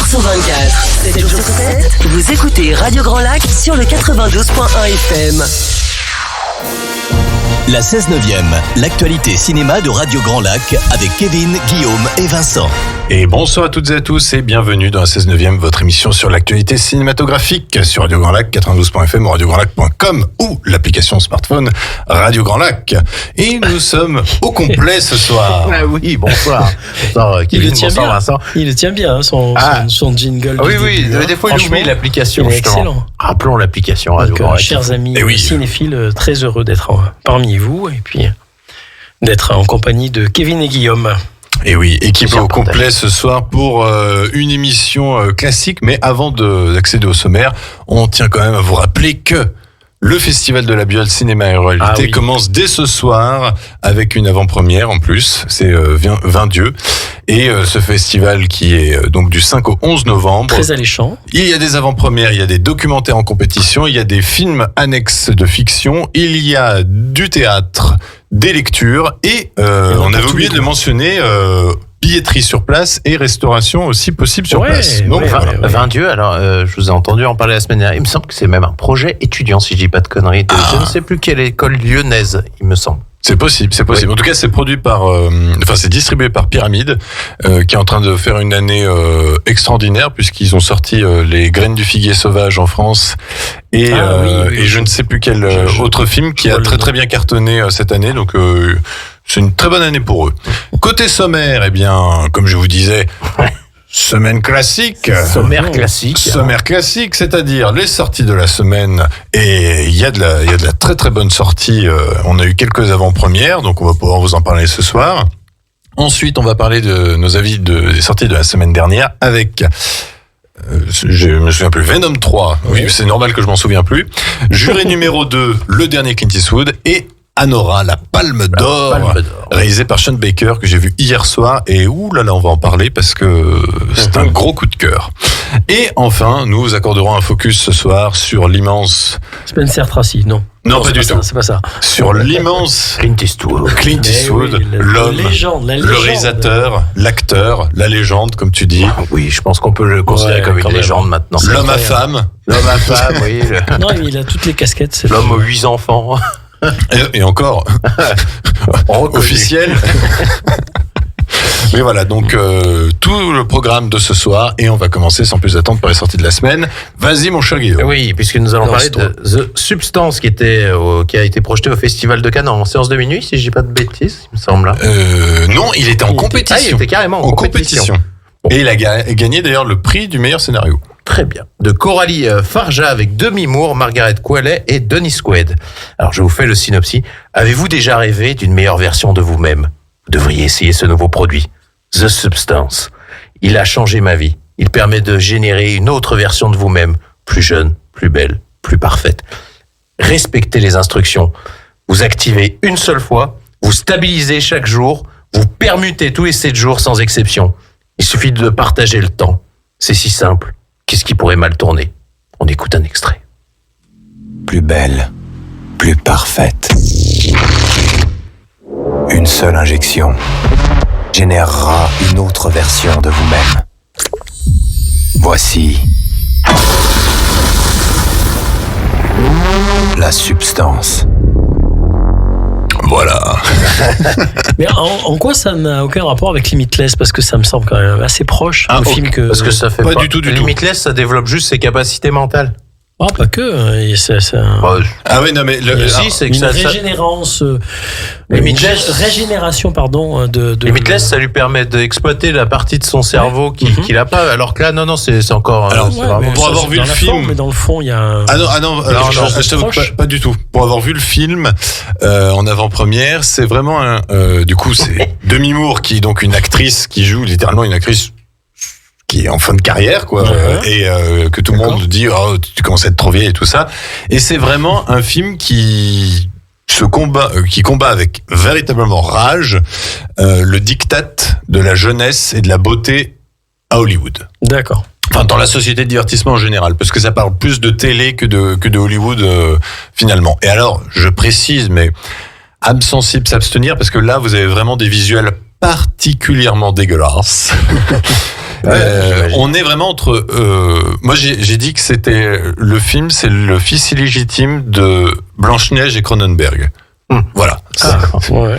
sur 24. 7 jours sur 7, vous écoutez Radio Grand Lac sur le 92.1 FM. La 16/9e, l'actualité cinéma de Radio Grand Lac avec Kevin, Guillaume et Vincent. Et bonsoir à toutes et à tous et bienvenue dans la 16/9e, votre émission sur l'actualité cinématographique sur Radio Grand Lac, 92.fm, radiograndlac.com ou l'application smartphone Radio Grand Lac. Et nous sommes au complet ce soir. Ah oui, bonsoir. Bonsoir Kevin, bonsoir Vincent. Il le tient bien, son jingle. Oui, début, des fois il oublie l'application. Il est excellent. Rappelons l'application Radio Grand Lac. Chers amis cinéphiles, très heureux d'être parmi vous et puis d'être en compagnie de Kevin et Guillaume. Et oui, équipe au complet ce soir pour une émission classique, mais avant d'accéder au sommaire, on tient quand même à vous rappeler que le Festival de la Biole Cinéma et Réalité commence dès ce soir avec une avant-première en plus, c'est 20 Dieu. Et ce festival qui est donc du 5 au 11 novembre. Très alléchant. Il y a des avant-premières, il y a des documentaires en compétition, il y a des films annexes de fiction, il y a du théâtre, des lectures et on avait oublié de le mentionner, billetterie sur place et restauration aussi possible sur place. Donc, voilà. 20 Dieu, alors je vous ai entendu en parler la semaine dernière, il me semble que c'est même un projet étudiant si je dis pas de conneries. Je ne sais plus quelle école lyonnaise, il me semble. C'est possible. Oui. En tout cas, c'est produit c'est distribué par Pyramide, qui est en train de faire une année extraordinaire puisqu'ils ont sorti Les Graines du Figuier Sauvage en France et je ne sais plus quel autre film qui a très bien cartonné cette année. Donc c'est une très bonne année pour eux. Côté sommaire, eh bien, comme je vous disais. Semaine classique. Sommaire classique, c'est-à-dire les sorties de la semaine. Et il y a de la très bonne sortie. On a eu quelques avant-premières, donc on va pouvoir vous en parler ce soir. Ensuite, on va parler de nos avis des sorties de la semaine dernière avec... je me souviens plus. Venom 3. Oui, c'est normal que je m'en souviens plus. Juré numéro 2, le dernier Clint Eastwood. Et Anora, la Palme d'Or, réalisée par Sean Baker, que j'ai vu hier soir, et on va en parler parce que c'est un gros coup de cœur. Et enfin, nous vous accorderons un focus ce soir sur l'immense... Spencer Tracy, non. Non, pas du tout. C'est pas ça. Sur l'immense Clint Eastwood, l'homme, le réalisateur, l'acteur, la légende, comme tu dis. Oui, je pense qu'on peut le considérer comme une légende maintenant. L'homme à femme, oui. Non, il a toutes les casquettes. L'homme aux 8 enfants. Et encore, officiel. Mais voilà, donc tout le programme de ce soir, et on va commencer sans plus attendre par les sorties de la semaine. Vas-y mon cher Guillaume. Oui, puisque nous allons parler de The Substance qui a été projeté au Festival de Cannes en séance de minuit, si je dis pas de bêtises, il me semble. Non, il était en compétition. Il était carrément en compétition. Et il a gagné d'ailleurs le prix du meilleur scénario. Très bien. De Coralie Farja avec Demi Moore, Margaret Qualley et Dennis Quaid. Alors, je vous fais le synopsis. Avez-vous déjà rêvé d'une meilleure version de vous-même ? Vous devriez essayer ce nouveau produit. The Substance. Il a changé ma vie. Il permet de générer une autre version de vous-même. Plus jeune, plus belle, plus parfaite. Respectez les instructions. Vous activez une seule fois. Vous stabilisez chaque jour. Vous permutez tous les 7 jours sans exception. Il suffit de partager le temps. C'est si simple. Qu'est-ce qui pourrait mal tourner ? On écoute un extrait. Plus belle, plus parfaite. Une seule injection générera une autre version de vous-même. Voici la substance. Voilà. Mais en quoi ça n'a aucun rapport avec Limitless ? Parce que ça me semble quand même assez proche du film que... Parce que ça fait pas du tout. Limitless, ça développe juste ses capacités mentales. Ah, pas que. Ah oui, non, mais c'est une régénération, de Limitless, ça lui permet d'exploiter la partie de son cerveau qu'il a pas. Alors que là, non, c'est encore. Alors, pour avoir vu le film, mais dans le fond, il y a. Je t'avoue pas du tout. Pour avoir vu le film en avant-première, c'est vraiment du coup, c'est Demi Moore qui est donc une actrice qui joue littéralement une actrice qui est en fin de carrière, quoi, et que tout le monde dit tu commences à être trop vieille et tout ça. Et c'est vraiment un film qui combat avec véritablement rage le diktat de la jeunesse et de la beauté à Hollywood. D'accord. Enfin, dans la société de divertissement en général, parce que ça parle plus de télé que de Hollywood finalement. Et alors, je précise, mais âme sensible s'abstenir, parce que là, vous avez vraiment des visuels particulièrement dégueulasses. On est vraiment entre. Moi, j'ai dit que c'était le film, c'est le fils illégitime de Blanche-Neige et Cronenberg. Voilà. Ouais.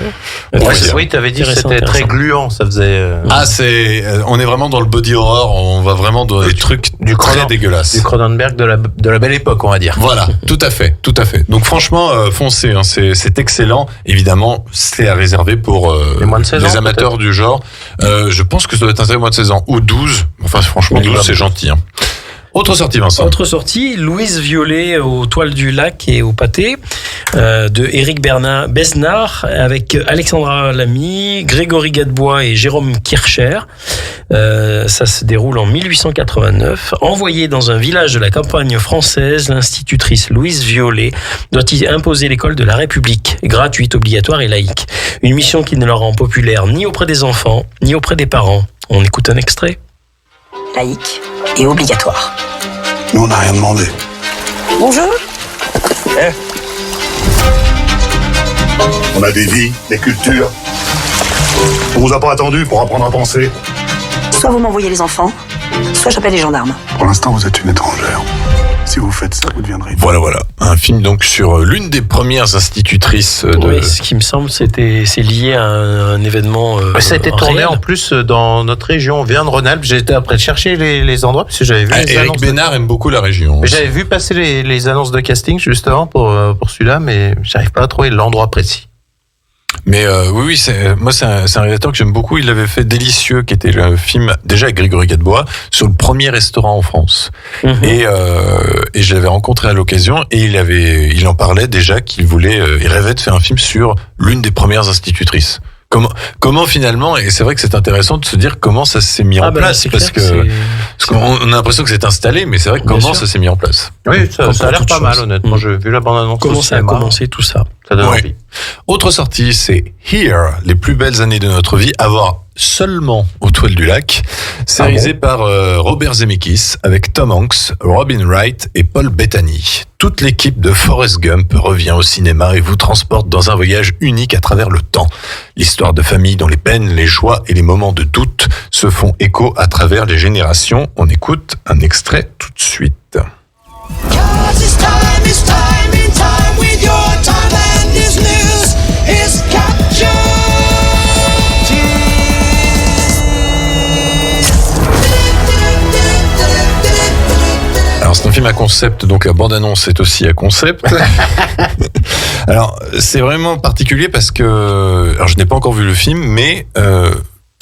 Oui, t'avais dit que Intéressant, c'était très intéressant. gluant, ça faisait. On est vraiment dans le body horror. On va vraiment dans des trucs du très Cronen- dégueulasses. Du Cronenberg de la belle époque, on va dire. Voilà, tout à fait. Donc franchement, foncez, hein, c'est excellent. Évidemment, c'est à réserver pour Les moins de 16 ans, les amateurs du genre. Je pense que ça doit être intéressant moins de 16 ans ou 12. Enfin, franchement, 12, c'est gentil. Hein. Autre sortie, Vincent. Autre sortie, Louise Violet aux Toiles du Lac et au Pâté, de Éric Besnard, avec Alexandra Lamy, Grégory Gadebois et Jérôme Kircher. Ça se déroule en 1889. Envoyée dans un village de la campagne française, l'institutrice Louise Violet doit y imposer l'école de la République, gratuite, obligatoire et laïque. Une mission qui ne la rend populaire ni auprès des enfants, ni auprès des parents. On écoute un extrait. Laïque et obligatoire. Nous, on n'a rien demandé. Bonjour. On a des vies, des cultures. On vous a pas attendu pour apprendre à penser. Soit vous m'envoyez les enfants, soit j'appelle les gendarmes. Pour l'instant, vous êtes une étrangère. Si vous faites ça, vous deviendrez... Voilà. Un film donc sur l'une des premières institutrices de... Oui, ce qui me semble, c'est lié à un événement. Ça a été tourné réel. en plus dans notre région, on vient de Rhône-Alpes. J'ai été après chercher les endroits parce que j'avais vu les Eric annonces. Bénard aime beaucoup la région. Mais j'avais vu passer les annonces de casting justement pour celui-là, mais j'arrive pas à trouver l'endroit précis. Mais oui, c'est un réalisateur que j'aime beaucoup. Il avait fait Délicieux, qui était le film déjà avec Grégory Gadebois sur le premier restaurant en France. Mhm. Et je l'avais rencontré à l'occasion et il en parlait déjà qu'il il rêvait de faire un film sur l'une des premières institutrices. Comment finalement, et c'est vrai que c'est intéressant de se dire comment ça s'est mis en place, parce qu'on a l'impression que c'est installé, mais c'est vrai que Bien comment sûr. ça s'est mis en place. Oui, ça a l'air toute pas mal chose. honnêtement. J'ai vu la bande-annonce. Comment au ça a cinéma. commencé tout ça? Ça donne Ouais. envie. Autre sortie, c'est Here, les plus belles années de notre vie, à voir seulement aux Toiles du Lac. C'est réalisé par Robert Zemeckis avec Tom Hanks, Robin Wright et Paul Bettany. Toute l'équipe de Forrest Gump revient au cinéma et vous transporte dans un voyage unique à travers le temps. L'histoire de famille dont les peines, les joies et les moments de doute se font écho à travers les générations. On écoute un extrait tout de suite. Alors c'est un film à concept, donc la bande-annonce est aussi à concept. Alors c'est vraiment particulier parce que, alors je n'ai pas encore vu le film, mais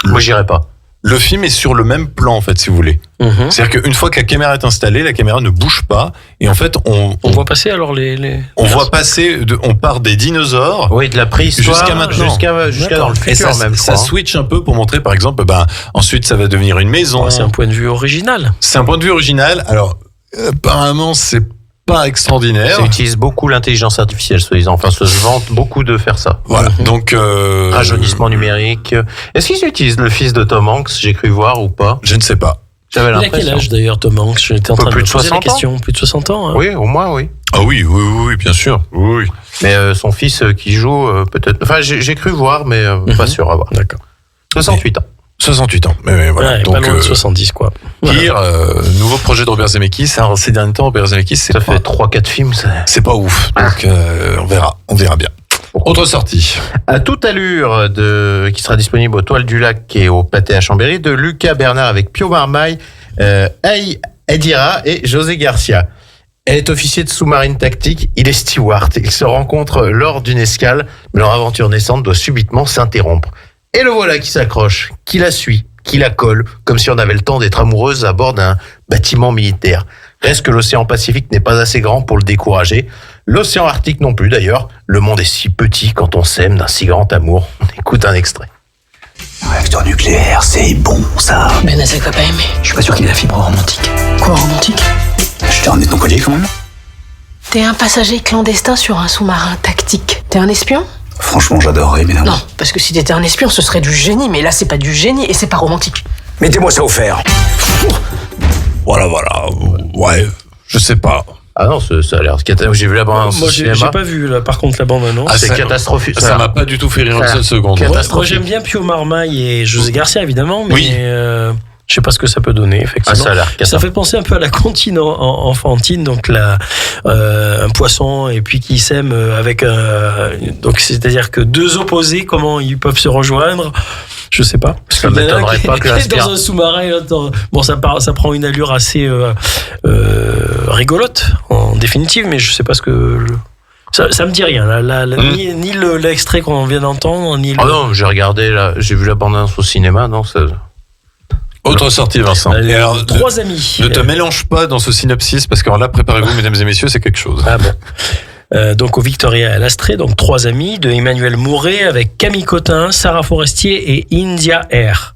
Moi, j'irai pas. le film est sur le même plan en fait, si vous voulez. Mhm. C'est-à-dire qu'une fois que la caméra est installée, la caméra ne bouge pas et en fait on voit passer alors les... on voit passer, on part des dinosaures. Oui, de la préhistoire Jusqu'à maintenant. jusqu'à dans le Et futur ça, même. je ça crois, hein. switch un peu pour montrer, par exemple, ensuite ça va devenir une maison. Ouais, c'est un point de vue original. C'est un point de vue original. Alors, apparemment, c'est pas extraordinaire. Ça utilise beaucoup l'intelligence artificielle, soi-disant. Enfin, ça se vante beaucoup de faire ça. Voilà. Donc, Rajeunissement numérique. Est-ce qu'ils utilisent le fils de Tom Hanks? J'ai cru voir ou pas. je ne sais pas. J'avais Il a quel l'impression. âge d'ailleurs, Tom Hanks? J'étais en train de Plus me de poser la 60 ans. question. Plus de 60 ans. Hein. Oui, au moins, oui. Ah oui, bien sûr. Oui. Mais son fils qui joue, peut-être. Enfin, j'ai cru voir, mais pas sûr à voir. D'accord. 68 ans. 68 ans. Mais voilà. Ouais, Donc, pas loin de 70, quoi. Voilà. Here, nouveau projet de Robert Zemeckis. Alors, ces derniers temps, Robert Zemeckis, Ça fait 3-4 films. Ça. c'est pas ouf. Donc, on verra bien. Autre sortie. À toute allure, qui sera disponible aux Toiles du Lac et au Pâté à Chambéry, de Lucas Bernard avec Pio Marmaille, Aïe Edira et José Garcia. Elle est officier de sous-marine tactique, il est steward. Ils se rencontrent lors d'une escale, mais leur aventure naissante doit subitement s'interrompre. Et le voilà qui s'accroche, qui la suit, qui la colle, comme si on avait le temps d'être amoureuse à bord d'un bâtiment militaire. Reste que l'océan Pacifique n'est pas assez grand pour le décourager. L'océan Arctique non plus d'ailleurs. Le monde est si petit quand on s'aime d'un si grand amour. On écoute un extrait. Réacteur nucléaire, c'est bon, ça. Ben Azek va pas aimer. Je suis pas sûr qu'il ait la fibre romantique. Quoi, romantique? Je t'ai ramené ton collier, quand même. T'es un passager clandestin sur un sous-marin tactique. T'es un espion? Franchement, j'adorerais, mais non. Non, parce que si t'étais un espion, ce serait du génie, mais là, c'est pas du génie et c'est pas romantique. Mettez-moi ça au fer. Voilà. Ouais, je sais pas. Ah non, ça a l'air catastrophique. J'ai vu la bande-annonce Moi, au j'ai cinéma. pas vu, là, par contre, la bande-annonce. Ah, C'est ça- catastrophique. Ça m'a pas du tout fait rire une seule seconde. Moi, catastrophique. j'aime bien Pio Marmaille et José Garcia, évidemment, mais Oui. Je sais pas ce que ça peut donner, effectivement. Ça a l'air Ça fait penser un peu à la comptine enfantine, donc un poisson et puis qui s'aime avec donc c'est-à-dire que deux opposés, comment ils peuvent se rejoindre? Je sais pas. Ça m'étonnerait pas que est dans un sous-marin. Bon, ça prend une allure assez rigolote en définitive, mais je sais pas ce que. Ça me dit rien. Ni l'extrait qu'on vient d'entendre, ni. Oh non, j'ai vu la bande-annonce au cinéma, non ça. Autre sortie, Vincent. Et alors, 3 amis. Ne te mélange pas dans ce synopsis, parce que alors là, préparez-vous, mesdames et messieurs, c'est quelque chose. Ah bon. Donc au Victoria à l'Astrée, donc 3 amis de Emmanuel Mouret avec Camille Cotin, Sarah Forestier et India Air.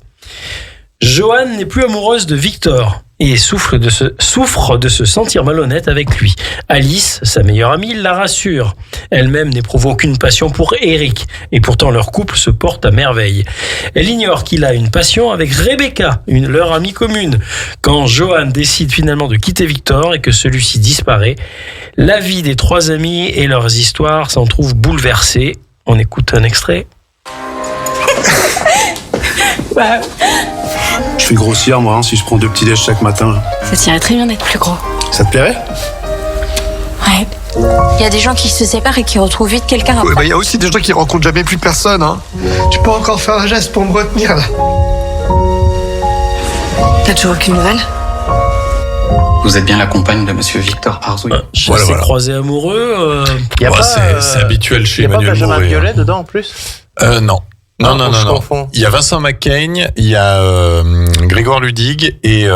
Joanne n'est plus amoureuse de Victor et souffre de se sentir malhonnête avec lui. Alice, sa meilleure amie, la rassure. Elle-même n'éprouve aucune passion pour Eric et pourtant leur couple se porte à merveille. Elle ignore qu'il a une passion avec Rebecca, leur amie commune. Quand Joanne décide finalement de quitter Victor et que celui-ci disparaît, la vie des 3 amis et leurs histoires s'en trouvent bouleversées. On écoute un extrait. Wow. Je suis grossière, moi, si je prends 2 petits déj chaque matin. Ça t'irait très bien d'être plus gros. Ça te plairait? Ouais. Il y a des gens qui se séparent et qui retrouvent vite quelqu'un après. Il y a aussi des gens qui rencontrent jamais plus personne. Hein. Tu peux encore faire un geste pour me retenir, là. T'as toujours aucune nouvelle? Vous êtes bien la compagne de monsieur Victor Arzouille. Voilà. Croisé amoureux. C'est habituel chez Emmanuel Mouret. Il n'y a pas Benjamin Biolay dedans en plus? Non. Non. Il y a Vincent McCain, il y a Grégoire Ludig et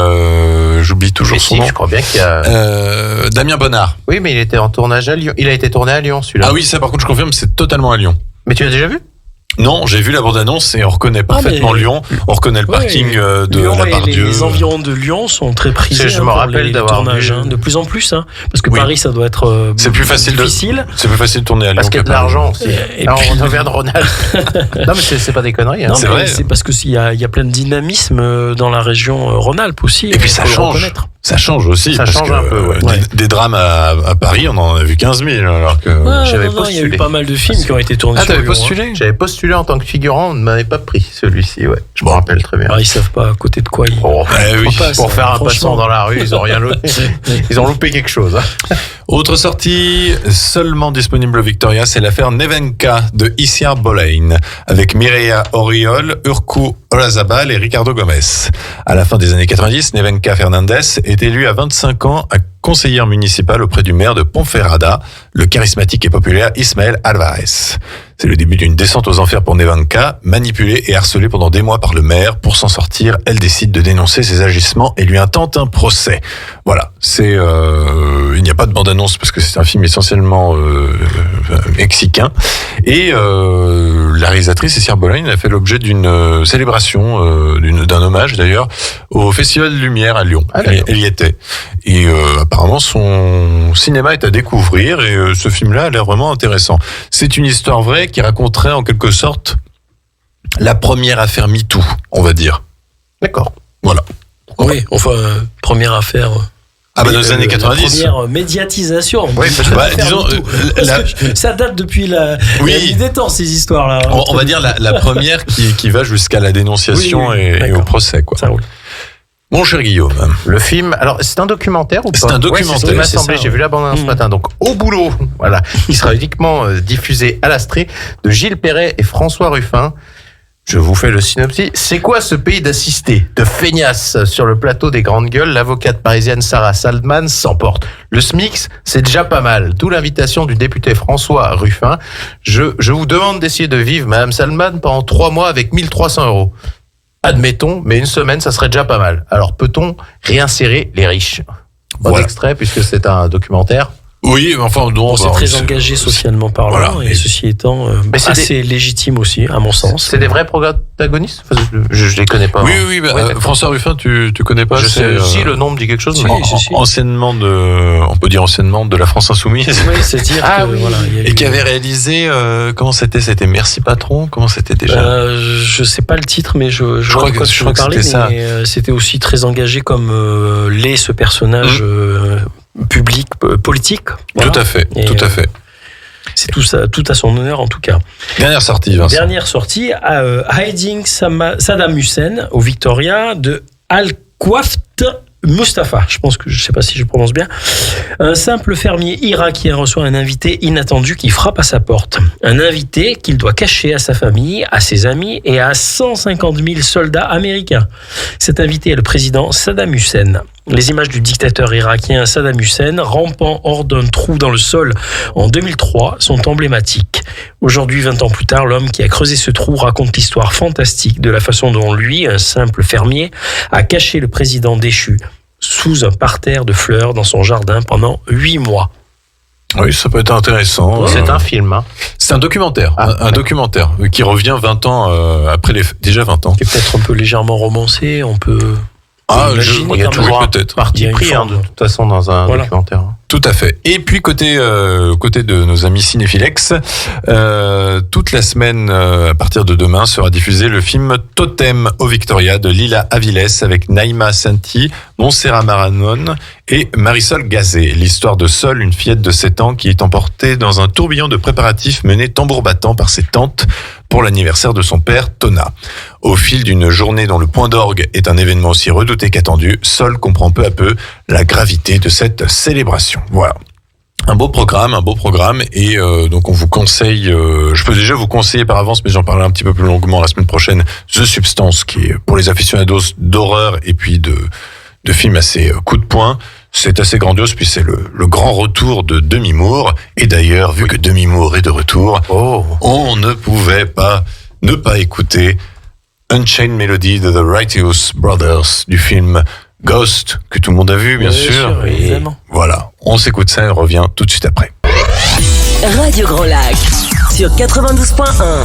j'oublie toujours son nom. Je crois bien qu'il y a Damien Bonnard. Oui, mais il était en tournage à Lyon. Il a été tourné à Lyon, celui-là. Ah oui, ça par contre je confirme, c'est totalement à Lyon. Mais tu l'as déjà vu? Non, j'ai vu la bande-annonce et on reconnaît parfaitement Lyon. On reconnaît le parking de Lyon la Part-Dieu. Les environs de Lyon sont très prisés. Je me rappelle d'avoir tournage, de plus en plus, parce que Paris, ça doit être c'est plus facile difficile. C'est plus facile de tourner à Lyon. Parce qu'il y a de l'argent aussi. Et alors, puis, on revient de Ronald. Non, mais c'est pas des conneries. Non, c'est vrai. C'est parce que il y a plein de dynamisme dans la région Rhône-Alpes aussi. Et puis ça change. Ça change aussi. Ça change un peu, ouais. Des drames à Paris, on en a vu 15 000, alors que j'avais postulé. Il y a eu pas mal de films qui ont été tournés sur Lyon. Postulé? J'avais postulé en tant que figurant, on ne m'avait pas pris celui-ci, ouais. Je me rappelle très bien. Alors, ils savent pas à côté de quoi ils. Pour faire un passant dans la rue, ils ont rien loupé. Ils ont loupé quelque chose. Autre sortie, seulement disponible au Victoria, c'est l'affaire Nevenka de Isiar Boleyn, avec Mireia Oriol, Urku Olazabal et Ricardo Gomez. À la fin des années 90, Nevenka Fernandez est élue à 25 ans à conseillère municipale auprès du maire de Ponferrada, le charismatique et populaire Ismaël Alvarez. C'est le début d'une descente aux enfers pour Nevenka, manipulée et harcelée pendant des mois par le maire. Pour s'en sortir, elle décide de dénoncer ses agissements et lui intente un procès. Voilà, il n'y a pas de bande-annonce parce que c'est un film essentiellement mexicain. Et la réalisatrice Isiar Boleyn a fait l'objet d'une célébration, d'un hommage d'ailleurs, au Festival de Lumière à Lyon. Elle y était. Et apparemment, son cinéma est à découvrir et ce film-là a l'air vraiment intéressant. C'est une histoire vraie qui raconterait en quelque sorte la première affaire MeToo, on va dire. D'accord. Voilà. Oui, enfin, première affaire. Dans les années 90. La première médiatisation. Oui, disons, ça date depuis la nuit des temps, ces histoires-là. On va dire la première qui va jusqu'à la dénonciation et au procès, quoi. Ça roule. Mon cher Guillaume. Le film, alors c'est un documentaire ou pas? C'est un documentaire. C'est ce qui m'a semblé, j'ai vu la bande-annonce ce matin, donc Au boulot, voilà, qui sera uniquement diffusé à l'Astrée, de Gilles Perret et François Ruffin. Je vous fais le synopsis. C'est quoi ce pays d'assistés, de feignasses? Sur le plateau des grandes gueules, l'avocate parisienne Sarah Saldman s'emporte. Le SMIC, c'est déjà pas mal. D'où l'invitation du député François Ruffin. Je vous demande d'essayer de vivre, Madame Saldman, pendant 3 mois avec 1 300 €. Admettons, mais 1 semaine, ça serait déjà pas mal. Alors, peut-on réinsérer les riches? Bon extrait, puisque c'est un documentaire. Oui, enfin, c'est très engagé socialement parlant, et ceci étant assez légitime aussi, à mon sens. C'est des vrais protagonistes? Je les connais pas. Oui, François Ruffin, tu connais pas? Je sais si le nom me dit quelque chose. Anciennement on peut dire anciennement de la France Insoumise. Oui, c'est dire et qui avait réalisé, comment c'était? C'était Merci Patron? Comment c'était déjà? Je sais pas le titre, mais je crois que c'était ça. C'était aussi très engagé comme ce personnage public, politique. Voilà. Tout à fait. C'est tout à son honneur en tout cas. Dernière sortie, Vincent. Hiding Saddam Hussein au Victoria de Al-Kwaft Mustafa, je sais pas si je prononce bien. Un simple fermier irakien reçoit un invité inattendu qui frappe à sa porte. Un invité qu'il doit cacher à sa famille, à ses amis et à 150 000 soldats américains. Cet invité est le président Saddam Hussein. Les images du dictateur irakien Saddam Hussein rampant hors d'un trou dans le sol en 2003 sont emblématiques. Aujourd'hui, 20 ans plus tard, l'homme qui a creusé ce trou raconte l'histoire fantastique de la façon dont lui, un simple fermier, a caché le président déchu sous un parterre de fleurs dans son jardin pendant 8 mois. Oui, ça peut être intéressant. C'est un film. Hein. C'est un documentaire. Un documentaire qui revient 20 ans après déjà 20 ans. Qui est peut-être un peu légèrement romancé, on peut... il y a toujours peut-être parti pris de toute façon dans un documentaire. Tout à fait. Et puis côté de nos amis cinéphilex, toute la semaine à partir de demain sera diffusé le film Totem au Victoria de Lila Aviles avec Naïma Santi, Montserrat Maranon et Marisol Gazé. L'histoire de Sol, une fillette de 7 ans qui est emportée dans un tourbillon de préparatifs mené tambour battant par ses tantes pour l'anniversaire de son père, Tona. Au fil d'une journée dont le point d'orgue est un événement aussi redouté qu'attendu, Sol comprend peu à peu la gravité de cette célébration. Voilà. Un beau programme, et donc on vous conseille, je peux déjà vous conseiller par avance, mais j'en parlerai un petit peu plus longuement la semaine prochaine, The Substance, qui est pour les aficionados d'horreur et puis de films assez coup de poing. C'est assez grandiose, puis c'est le grand retour de Demi Moore. Et d'ailleurs, vu que Demi Moore est de retour, on ne pouvait pas ne pas écouter Unchained Melody de The Righteous Brothers du film Ghost, que tout le monde a vu, bien sûr. Et voilà, on s'écoute ça et on revient tout de suite après. Radio Grand Lac, sur 92.1.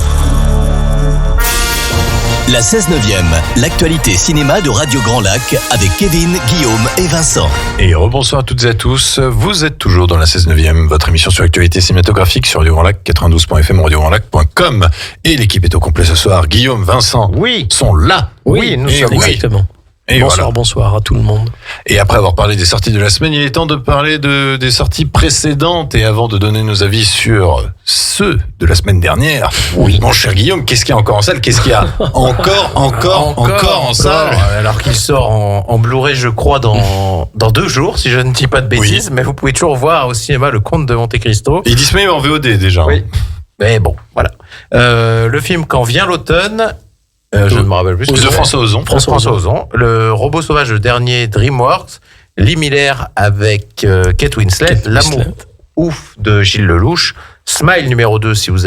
La 16/9e, l'actualité cinéma de Radio Grand Lac avec Kevin, Guillaume et Vincent. Et rebonsoir à toutes et à tous. Vous êtes toujours dans la 16/9e, votre émission sur l'actualité cinématographique sur Radio Grand Lac, 92.fm, radiograndlac.com. Et l'équipe est au complet ce soir. Guillaume, Vincent sont là. Oui, nous sommes exactement. Et bonsoir à tout le monde. Et après avoir parlé des sorties de la semaine, il est temps de parler des sorties précédentes. Et avant de donner nos avis sur ceux de la semaine dernière, mon cher Guillaume, qu'est-ce qu'il y a encore en salle? Qu'est-ce qu'il y a encore en salle? Alors qu'il sort en Blu-ray, je crois, dans 2 jours, si je ne dis pas de bêtises. Mais vous pouvez toujours voir au cinéma Le Comte de Monte Cristo. Et disponible en VOD déjà. Oui. Mais bon, voilà. Le film Quand vient l'automne. Je ne me rappelle plus. De François Ozon. François Ozon. Le Robot Sauvage, le dernier DreamWorks. Lee Miller avec Kate Winslet. L'amour ouf de Gilles Lelouch. Smile numéro 2 si vous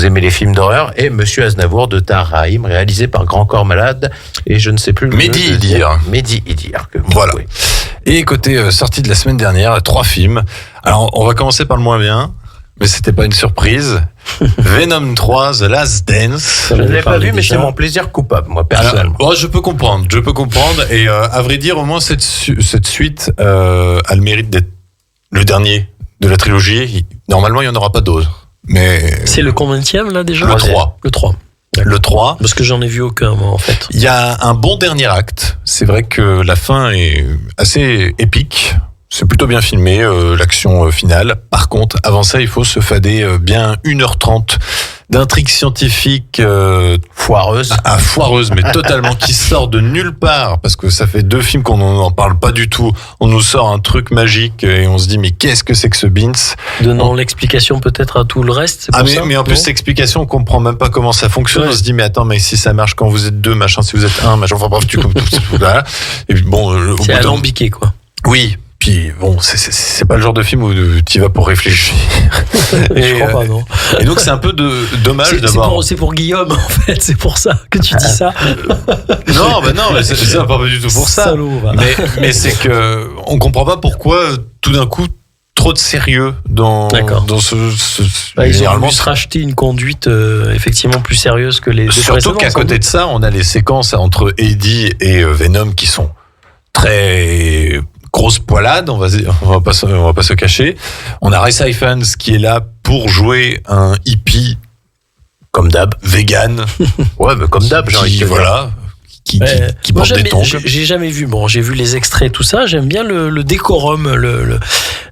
aimez les films d'horreur. Et Monsieur Aznavour de Tahar Rahim, réalisé par Grand Corps Malade. Et je ne sais plus. Mehdi Idir. Voilà. Et côté sortie de la semaine dernière, 3 films. Alors, on va commencer par le moins bien. Mais c'était pas une surprise. Venom 3, The Last Dance. Je ne l'ai pas vu, mais c'est mon plaisir coupable, moi, personnellement. Alors, je peux comprendre. Et à vrai dire, au moins, cette suite a le mérite d'être le dernier de la trilogie. Normalement, il n'y en aura pas d'autres. Mais c'est le combienième, là, déjà? Le 3. Le 3. Parce que j'en ai vu aucun, moi, en fait. Il y a un bon dernier acte. C'est vrai que la fin est assez épique. C'est plutôt bien filmé, l'action finale. Par contre, avant ça, il faut se fader bien 1h30 d'intrigue scientifique foireuse. Foireuse, mais totalement, qui sort de nulle part, parce que ça fait 2 films qu'on n'en parle pas du tout. On nous sort un truc magique et on se dit, mais qu'est-ce que c'est que ce Beans? Donnant l'explication peut-être à tout le reste, c'est pour ça. Mais en plus, l'explication, on comprend même pas comment ça fonctionne. On se dit, mais attends, mais si ça marche quand vous êtes 2, machin, si vous êtes 1, machin, enfin bref, voilà. Et puis bon, c'est alambiqué, quoi. Oui. Puis bon, c'est pas le genre de film où tu vas pour réfléchir. Je crois pas, non. Et donc c'est un peu dommage d'avoir. C'est pour Guillaume, en fait. C'est pour ça que tu dis ça. Non, mais c'est pas du tout pour ça. Salaud, va. Mais c'est que on comprend pas pourquoi tout d'un coup trop de sérieux dans ce ils ont voulu se racheter une conduite effectivement plus sérieuse que les deux précédents. Surtout qu'à côté de ça, on a les séquences entre Eddie et Venom qui sont très grosse poilade, on va pas se cacher. On a Ray Ifans qui est là pour jouer un hippie comme d'hab, vegan. Ouais, mais comme d'hab, qui porte des tongs. J'ai jamais vu. Bon, j'ai vu les extraits, tout ça. J'aime bien le décorum,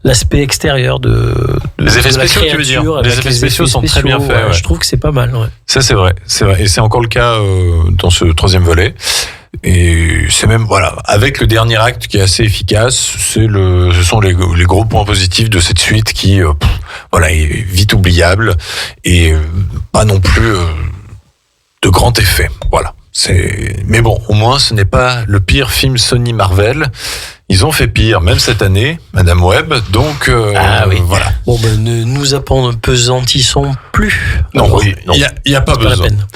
l'aspect extérieur de les effets spéciaux, tu veux dire. Les effets spéciaux sont très bien faits. Je trouve que c'est pas mal. Ouais. Ça, c'est vrai. Et c'est encore le cas dans ce 3e volet. Et c'est même, voilà, avec le dernier acte qui est assez efficace, ce sont les gros points positifs de cette suite qui, voilà, est vite oubliable et pas non plus de grand effet. Voilà. Mais bon, au moins, ce n'est pas le pire film Sony Marvel. Ils ont fait pire, même cette année, Madame Web. Donc, voilà. Bon, ne nous appesantissons plus. Non, il y a pas besoin. Pas la peine.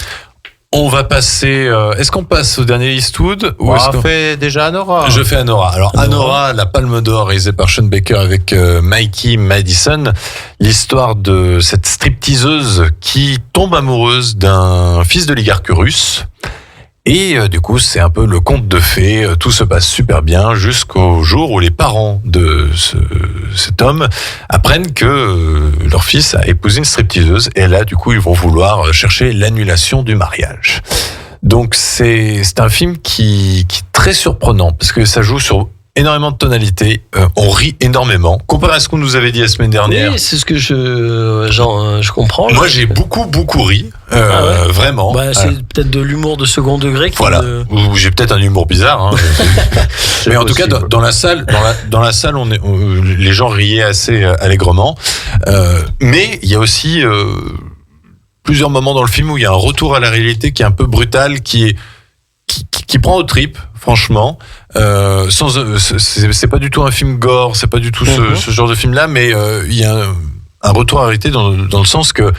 On va passer. Est-ce qu'on passe au dernier Eastwood ou est-ce qu'on fait déjà Anora? Je fais Anora. Alors Anora, la Palme d'Or réalisée par Sean Baker avec Mikey Madison. L'histoire de cette stripteaseuse qui tombe amoureuse d'un fils d'oligarque russe. Et du coup, c'est un peu le conte de fées. Tout se passe super bien jusqu'au jour où les parents de cet homme apprennent que leur fils a épousé une stripteaseuse. Et là, du coup, ils vont vouloir chercher l'annulation du mariage. Donc, c'est un film qui est très surprenant parce que ça joue sur énormément de tonalités. On rit énormément. Comparé à ce qu'on nous avait dit la semaine dernière. Oui, c'est ce que je comprends. Moi, j'ai beaucoup ri. Vraiment. Bah, c'est peut-être de l'humour de second degré. Voilà. Ou j'ai peut-être un humour bizarre. Hein. Mais en tout cas, dans la salle, les gens riaient assez allègrement. Mais il y a aussi plusieurs moments dans le film où il y a un retour à la réalité qui est un peu brutal, qui prend aux tripes, franchement. C'est pas du tout un film gore, c'est pas du tout ce genre de film-là, mais il y a un retour à la réalité dans le sens que,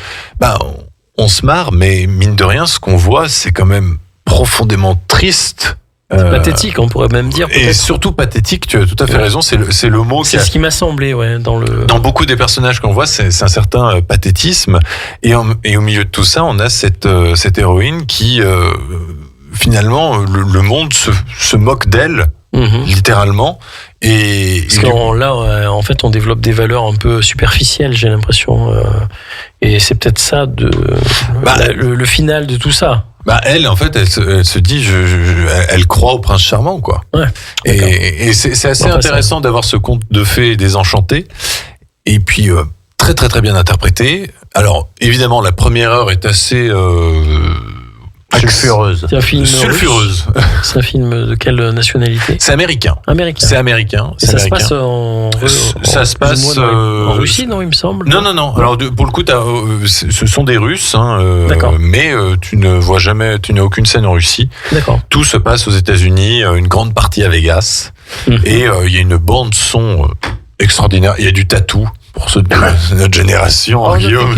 on se marre, mais mine de rien, ce qu'on voit, c'est quand même profondément triste. C'est pathétique, on pourrait même dire. Et surtout pathétique, tu as tout à fait raison, c'est le mot. C'est ce qui m'a semblé, dans beaucoup des personnages qu'on voit, c'est un certain pathétisme. Et au milieu de tout ça, on a cette héroïne qui, finalement, le monde se moque d'elle, littéralement. Parce que là, en fait, on développe des valeurs un peu superficielles, j'ai l'impression. Et c'est peut-être ça, le final de tout ça. Elle, en fait, elle se dit, elle croit au prince charmant, quoi. Ouais. Et c'est assez intéressant d'avoir ce conte de fées désenchanté. Et puis, très, très, très bien interprété. Alors, évidemment, la première heure est assez... sulfureuse. C'est un film sulfureuse. C'est un film de quelle nationalité? C'est américain. C'est américain. Et ça se passe en Russie, non, il me semble. Non. Alors pour le coup, ce sont des Russes, D'accord. Mais tu n'as aucune scène en Russie. D'accord. Tout se passe aux États-Unis, une grande partie à Vegas, et il y a une bande son extraordinaire. Il y a du tatou pour ceux de notre génération. Guillaume.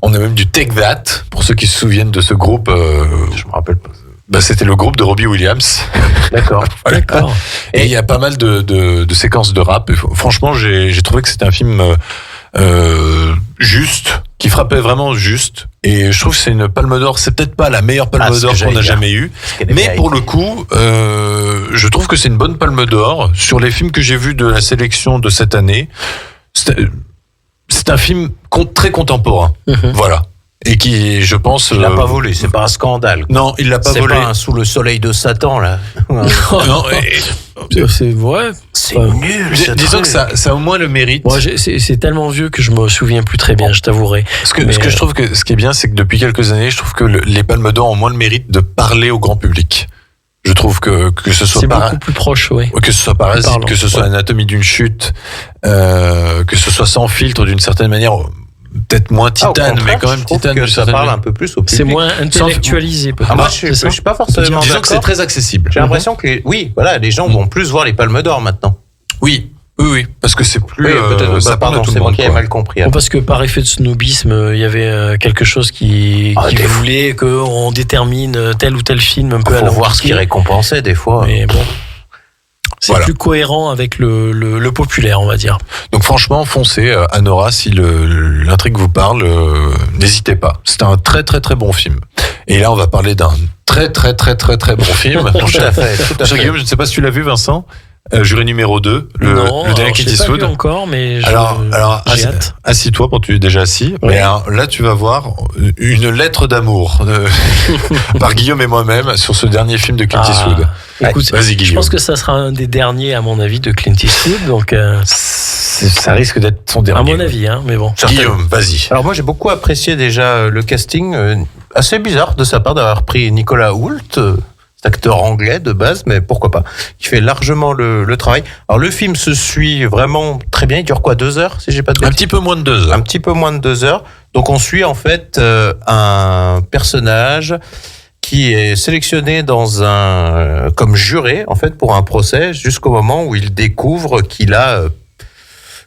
On a même du Take That, pour ceux qui se souviennent de ce groupe. Je me rappelle pas. C'était le groupe de Robbie Williams. D'accord. Voilà. D'accord. Et il y a pas mal de séquences de rap. Et franchement, j'ai trouvé que c'était un film juste, qui frappait vraiment juste. Et je trouve que c'est une Palme d'Or. C'est peut-être pas la meilleure Palme d'Or qu'on a jamais eue. Mais pour le coup, je trouve que c'est une bonne Palme d'Or. Sur les films que j'ai vus de la sélection de cette année, c'est un film très contemporain. Voilà. Et qui, je pense... Il l'a pas volé, c'est pas un scandale. Non, il l'a pas volé. C'est pas un Sous le soleil de Satan, là. Non, c'est vrai. C'est nul. Disons que ça a au moins le mérite. Moi, c'est tellement vieux que je me souviens plus très bien, je t'avouerai. Ce que je trouve que ce qui est bien, c'est que depuis quelques années, je trouve que les Palmes d'Or ont moins le mérite de parler au grand public. Je trouve que ce soit beaucoup plus proche, oui. Que ce soit Parasite, que ce soit Anatomie d'une chute, que ce soit Sans filtre d'une certaine manière, peut-être moins Titane, mais quand même Titane. Que ça parle un peu plus au public. C'est moins intellectualisé, peut-être. Moi, je suis pas forcément d'accord. Disons que c'est très accessible. J'ai l'impression que les gens vont plus voir les Palmes d'Or maintenant. Oui, parce que c'est plus. Peut-être. C'est moi qui ai mal compris. Parce que par effet de snobisme, il y y avait quelque chose qui voulait qu'on détermine tel ou tel film un peu à l'envers. Faut voir ce qui récompensait des fois. Mais bon. C'est plus cohérent avec le populaire, on va dire. Donc franchement, foncez Anora, si l'intrigue vous parle, n'hésitez pas. C'est un très très très bon film. Et là, on va parler d'un très très très très très bon film. Tout à fait. Guillaume, je ne sais pas si tu l'as vu, Vincent. Jury numéro 2, Non, le dernier je Clint l'ai pas Eastwood. vu encore, mais Alors, j'ai hâte. assis-toi quand tu es déjà assis. Oui. Mais alors, là, tu vas voir une lettre d'amour par Guillaume et moi-même sur ce dernier film de Clint Eastwood. Écoute, Vas-y, Guillaume. je pense que ça sera un des derniers, à mon avis, de Clint Eastwood. Donc, ça risque d'être son à dernier. mon avis, hein, mais bon. Guillaume, vas-y. Alors moi j'ai beaucoup apprécié déjà le casting, assez bizarre de sa part d'avoir pris Nicolas Hoult, cet acteur anglais de base, mais pourquoi pas, qui fait largement le travail. Alors le film se suit vraiment très bien, il dure quoi, 2 heures si j'ai pas de bêtises ? Un petit peu moins de 2 heures. Un petit peu moins de 2 heures. Donc on suit en fait un personnage qui est sélectionné comme juré en fait pour un procès jusqu'au moment où il découvre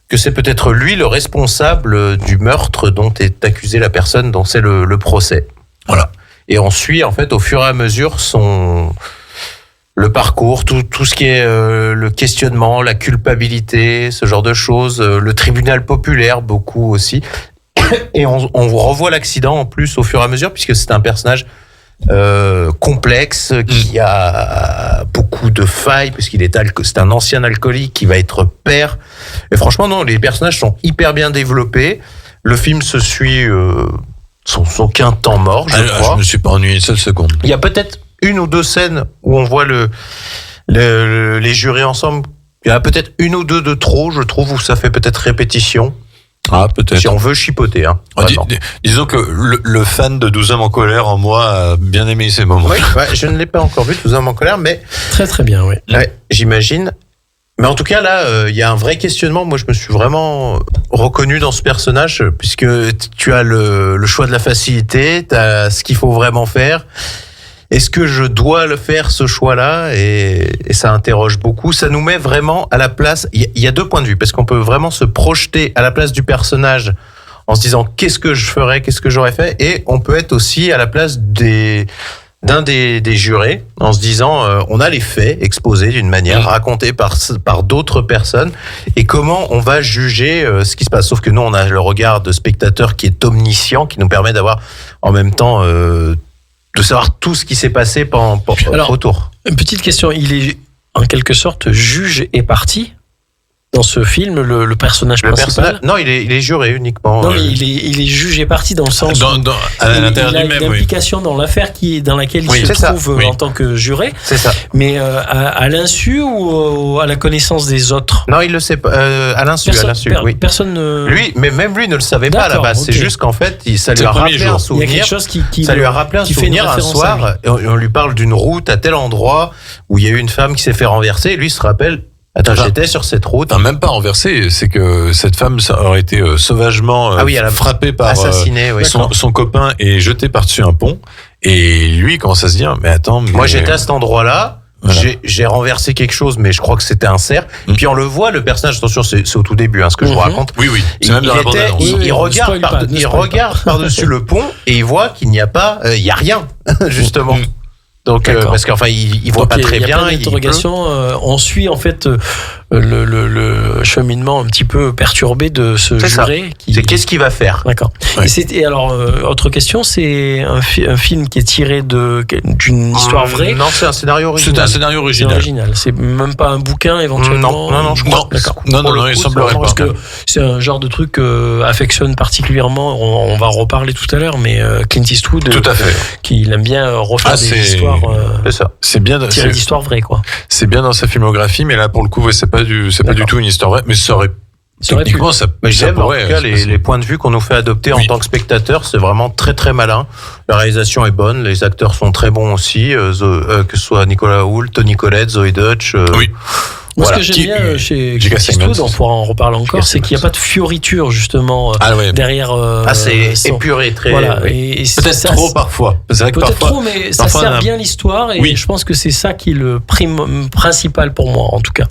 que c'est peut-être lui le responsable du meurtre dont est accusée la personne dont c'est le procès. Voilà. Et on suit en fait au fur et à mesure le parcours, tout ce qui est le questionnement, la culpabilité, ce genre de choses, le tribunal populaire beaucoup aussi. Et on revoit l'accident en plus au fur et à mesure puisque c'est un personnage complexe qui a beaucoup de failles puisqu'il c'est un ancien alcoolique qui va être père. Et franchement non, les personnages sont hyper bien développés. Le film se suit sans aucun temps mort, je crois. Je me suis pas ennuyé une seule seconde. Il y a peut-être 1 ou 2 scènes où on voit les jurés ensemble. Il y en a peut-être 1 ou 2 de trop, je trouve, où ça fait peut-être répétition. Ah, peut-être. Si on veut chipoter, hein. Disons que le fan de 12 hommes en colère en moi a bien aimé ces moments. Oui, je ne l'ai pas encore vu, 12 hommes en colère, mais... Très très bien, oui. Ouais, j'imagine. Mais en tout cas, là, il y a un vrai questionnement. Moi, je me suis vraiment reconnu dans ce personnage, puisque tu as le choix de la facilité, tu as ce qu'il faut vraiment faire. Est-ce que je dois le faire, ce choix-là ? Et ça interroge beaucoup. Ça nous met vraiment à la place... Il y a 2 points de vue, parce qu'on peut vraiment se projeter à la place du personnage en se disant qu'est-ce que je ferais, qu'est-ce que j'aurais fait, et on peut être aussi à la place d'un des jurés en se disant on a les faits exposés d'une manière racontés par d'autres personnes et comment on va juger ce qui se passe. Sauf que nous, on a le regard de spectateur qui est omniscient, qui nous permet d'avoir en même temps... de savoir tout ce qui s'est passé autour. Une petite question, il est en quelque sorte juge et partie dans ce film, le personnage principal. Non, il est juré uniquement. Non, mais il est juge et partie dans le sens à l'intérieur il a du même, une implication dans l'affaire dans laquelle il se trouve en tant que juré. C'est ça. Mais à l'insu ou à la connaissance des autres ? Non, il le sait pas. À l'insu, oui. Personne ne... Lui, mais même lui ne le savait pas à la base. Okay. C'est juste qu'en fait, ça lui a rappelé un souvenir. Il y a quelque chose ça lui a rappelé un souvenir un soir. Et on lui parle d'une route à tel endroit où il y a eu une femme qui s'est fait renverser. Et lui se rappelle. Attends, j'étais sur cette route. Non, même pas renversé, c'est que cette femme aurait été sauvagement frappée par son copain et jetée par-dessus un pont. Et lui, il commence à se dire, mais attends... Moi, j'étais à cet endroit-là, j'ai renversé quelque chose, mais je crois que c'était un cerf. Et puis on le voit, le personnage, attention, c'est au tout début, ce que je vous raconte. Oui, c'est même dans la bande-annonce. Il regarde par-dessus le pont et il voit qu'il n'y a pas... il n'y a rien, justement. Donc parce qu'enfin il voit pas très bien. Il y a plein d'interrogations. On suit en fait le cheminement un petit peu perturbé de ce juré. C'est qu'est-ce qu'il va faire. D'accord. Ouais. Et alors autre question, c'est un film qui est tiré d'une histoire vraie. Non, c'est un scénario original. C'est un scénario original. C'est même pas un bouquin éventuellement. Non, je crois. Non, il semblerait pas. Parce que c'est un genre de truc affectionne particulièrement. On va en reparler tout à l'heure, mais Clint Eastwood, tout à fait, qui aime bien refaire des histoires. C'est bien tiré d'histoires vraies, quoi. C'est bien dans sa filmographie, mais là pour le coup, c'est pas du tout une histoire vraie, mais ça aurait. Techniquement, ça pourrait. En tout cas, les points de vue qu'on nous fait adopter en tant que spectateur, c'est vraiment très très malin. La réalisation est bonne, les acteurs sont très bons aussi, que ce soit Nicolas Hoult, Toni Collette, Zoe Deutch. Moi, ce que j'aime bien chez Clint Eastwood, on pourra en reparler encore, c'est qu'il n'y a pas de fioriture justement derrière. C'est épuré, très. Voilà. Et peut-être trop parfois. C'est vrai que peut-être trop, mais ça sert bien l'histoire et je pense que c'est ça qui est le principal pour moi, en tout cas.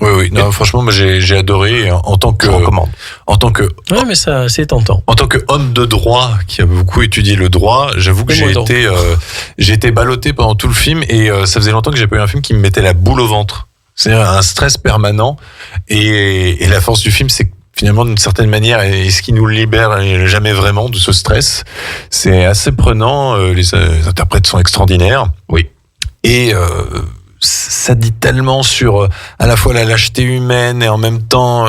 Oui. Non, franchement, moi, j'ai adoré en tant que. Oui, mais ça, c'est tentant. En tant qu'homme de droit qui a beaucoup étudié le droit, j'avoue que j'ai été ballotté pendant tout le film et ça faisait longtemps que j'ai pas eu un film qui me mettait la boule au ventre. C'est-à-dire un stress permanent et la force du film, c'est finalement d'une certaine manière, et ce qui nous libère jamais vraiment de ce stress, c'est assez prenant. Les interprètes sont extraordinaires. Oui. Et ça dit tellement sur à la fois la lâcheté humaine et en même temps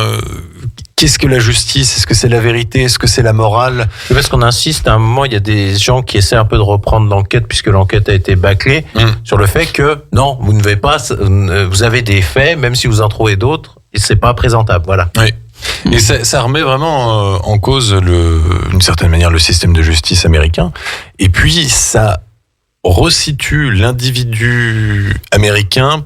qu'est-ce que la justice, est-ce que c'est la vérité, est-ce que c'est la morale. C'est parce qu'on insiste, à un moment, il y a des gens qui essaient un peu de reprendre l'enquête, puisque l'enquête a été bâclée, sur le fait que, non, vous ne devez pas, vous avez des faits, même si vous en trouvez d'autres, et c'est pas présentable, voilà. Oui. Et ça remet vraiment en cause, d'une certaine manière, le système de justice américain. Et puis, ça resitue l'individu américain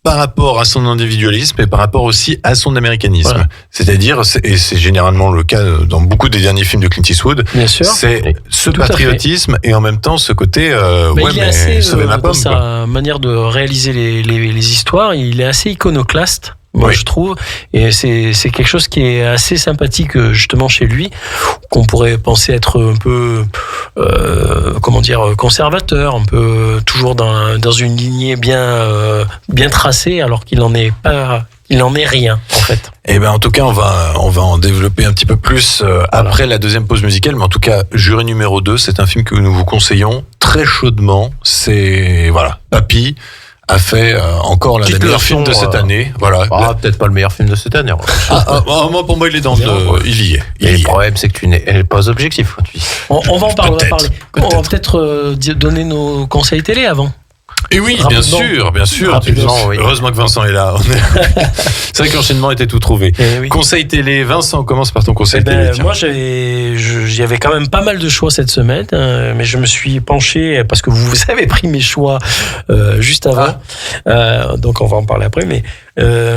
par rapport à son individualisme et par rapport aussi à son américanisme. Voilà. C'est-à-dire, et c'est généralement le cas dans beaucoup des derniers films de Clint Eastwood, bien sûr, c'est ce patriotisme et en même temps ce côté il est assez, dans sa manière de réaliser les histoires, il est assez iconoclaste. Moi, je trouve, et c'est quelque chose qui est assez sympathique justement chez lui, qu'on pourrait penser être un peu, conservateur, un peu toujours dans une lignée bien tracée, alors qu'il n'en est pas. Il n'en est rien, en fait. Eh ben, en tout cas, on va en développer un petit peu plus après la deuxième pause musicale. Mais en tout cas, Jury numéro 2, c'est un film que nous vous conseillons très chaudement. C'est, Papy a fait encore l'un des meilleurs films de cette année. Voilà. Peut-être pas le meilleur film de cette année. Moi, pour moi, il est dans il y est. Le problème, c'est que tu n'es pas objectif. On va en parler. On va peut-être donner nos conseils télé avant. Et oui, bien sûr. Heureusement que Vincent est là. C'est vrai que l'enchaînement était tout trouvé. Oui. Conseil télé, Vincent, commence par ton conseil télé. Moi, j'avais quand même pas mal de choix cette semaine, mais je me suis penché, parce que vous avez pris mes choix juste avant, donc on va en parler après, mais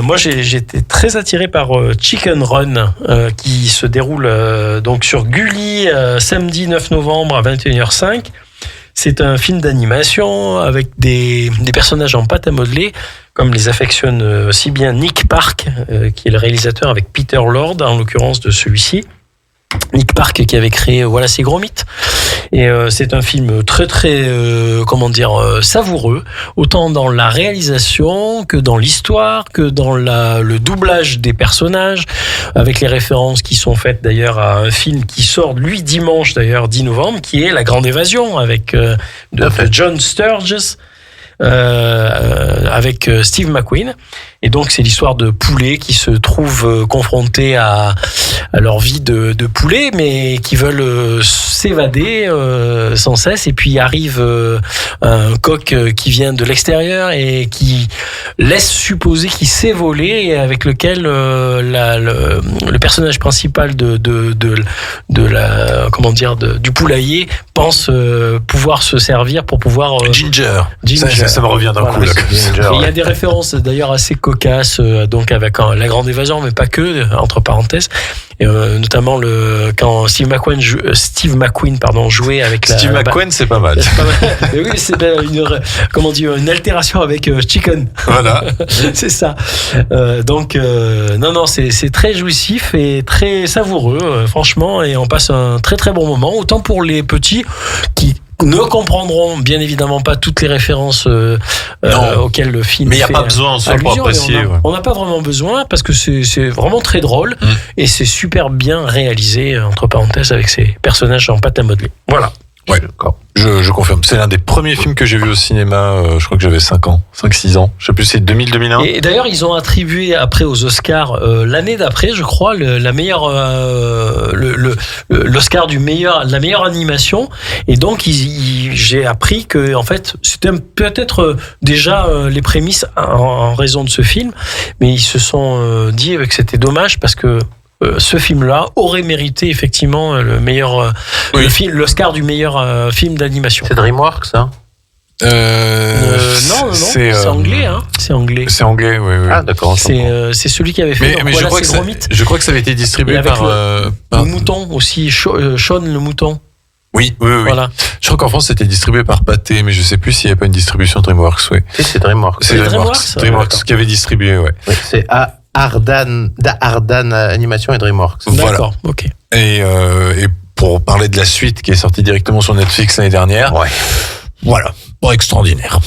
moi j'étais très attiré par Chicken Run, qui se déroule donc sur Gulli, samedi 9 novembre à 21h05. C'est un film d'animation avec des personnages en pâte à modeler, comme les affectionne si bien Nick Park, qui est le réalisateur avec Peter Lord, en l'occurrence de celui-ci. Nick Park qui avait créé Wallace et Gromit. Et c'est un film très très savoureux, autant dans la réalisation que dans l'histoire, que dans le doublage des personnages, avec les références qui sont faites d'ailleurs à un film qui sort lui dimanche d'ailleurs 10 novembre, qui est La Grande Évasion avec de John Sturges. Avec Steve McQueen. Et donc c'est l'histoire de poulets qui se trouvent confrontés à leur vie de poulets, mais qui veulent s'évader sans cesse. Et puis arrive un coq qui vient de l'extérieur et qui laisse supposer qu'il s'est volé, et avec lequel le personnage principal du poulailler pense pouvoir se servir pour pouvoir Ginger. Ça me revient d'un coup. Il y a des références d'ailleurs assez cocasses, donc avec La Grande Évasion, mais pas que, entre parenthèses. Et notamment quand Steve McQueen jouait avec Steve McQueen, c'est pas mal. Oui, c'est une altération avec Chicken. Voilà. C'est ça. Donc c'est très jouissif et très savoureux, franchement, et on passe un très très bon moment, autant pour les petits qui ne comprendront bien évidemment pas toutes les références auxquelles le film mais il n'y a pas besoin pour apprécier. On n'a pas vraiment besoin, parce que c'est vraiment très drôle et c'est super bien réalisé, entre parenthèses, avec ces personnages en pâte à modeler. Voilà. Ouais, d'accord. Je confirme. C'est l'un des premiers films que j'ai vu au cinéma. Je crois que j'avais 5-6 ans. Je sais plus, c'est 2000-2001. Et d'ailleurs, ils ont attribué après aux Oscars l'année d'après, je crois, l'Oscar la meilleure animation. Et donc, j'ai appris que en fait, c'était peut-être déjà les prémices en raison de ce film, mais ils se sont dit que c'était dommage, parce que ce film-là aurait mérité effectivement l'Oscar du meilleur film d'animation. C'est DreamWorks, ça? Non, c'est anglais, hein. C'est anglais. C'est anglais, oui. Ah, d'accord. C'est celui qui avait fait. Mais je crois que ça avait été distribué par le mouton aussi, Sean le mouton. Oui. Voilà. Je crois qu'en France c'était distribué par Pathé, mais je sais plus s'il n'y a pas une distribution DreamWorks. Oui. C'est DreamWorks. C'est DreamWorks qui avait distribué, ouais. Oui, c'est Ardan Animation et DreamWorks. D'accord, ok. Et pour parler de la suite qui est sortie directement sur Netflix l'année dernière, voilà, pas extraordinaire.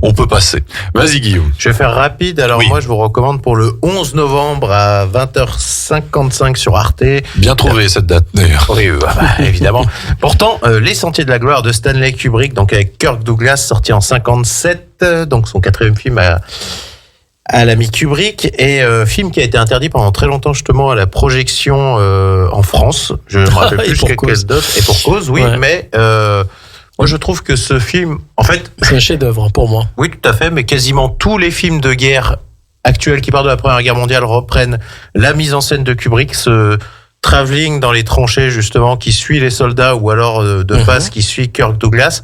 On peut passer. Vas-y Guillaume. Je vais faire rapide. Alors moi je vous recommande pour le 11 novembre à 20h55 sur Arte. Bien trouvé cette date d'ailleurs. Oui, évidemment. Pourtant, Les Sentiers de la Gloire de Stanley Kubrick, donc avec Kirk Douglas, sorti en 57. donc son 4e film à l'ami Kubrick, et film qui a été interdit pendant très longtemps justement à la projection en France. Je ne me rappelle plus quelle date, et pour cause, oui, mais moi je trouve que ce film, en fait... C'est un chef-d'œuvre pour moi. Oui, tout à fait, mais quasiment tous les films de guerre actuels qui parlent de la Première Guerre mondiale reprennent la mise en scène de Kubrick, ce travelling dans les tranchées justement qui suit les soldats, ou alors de face qui suit Kirk Douglas.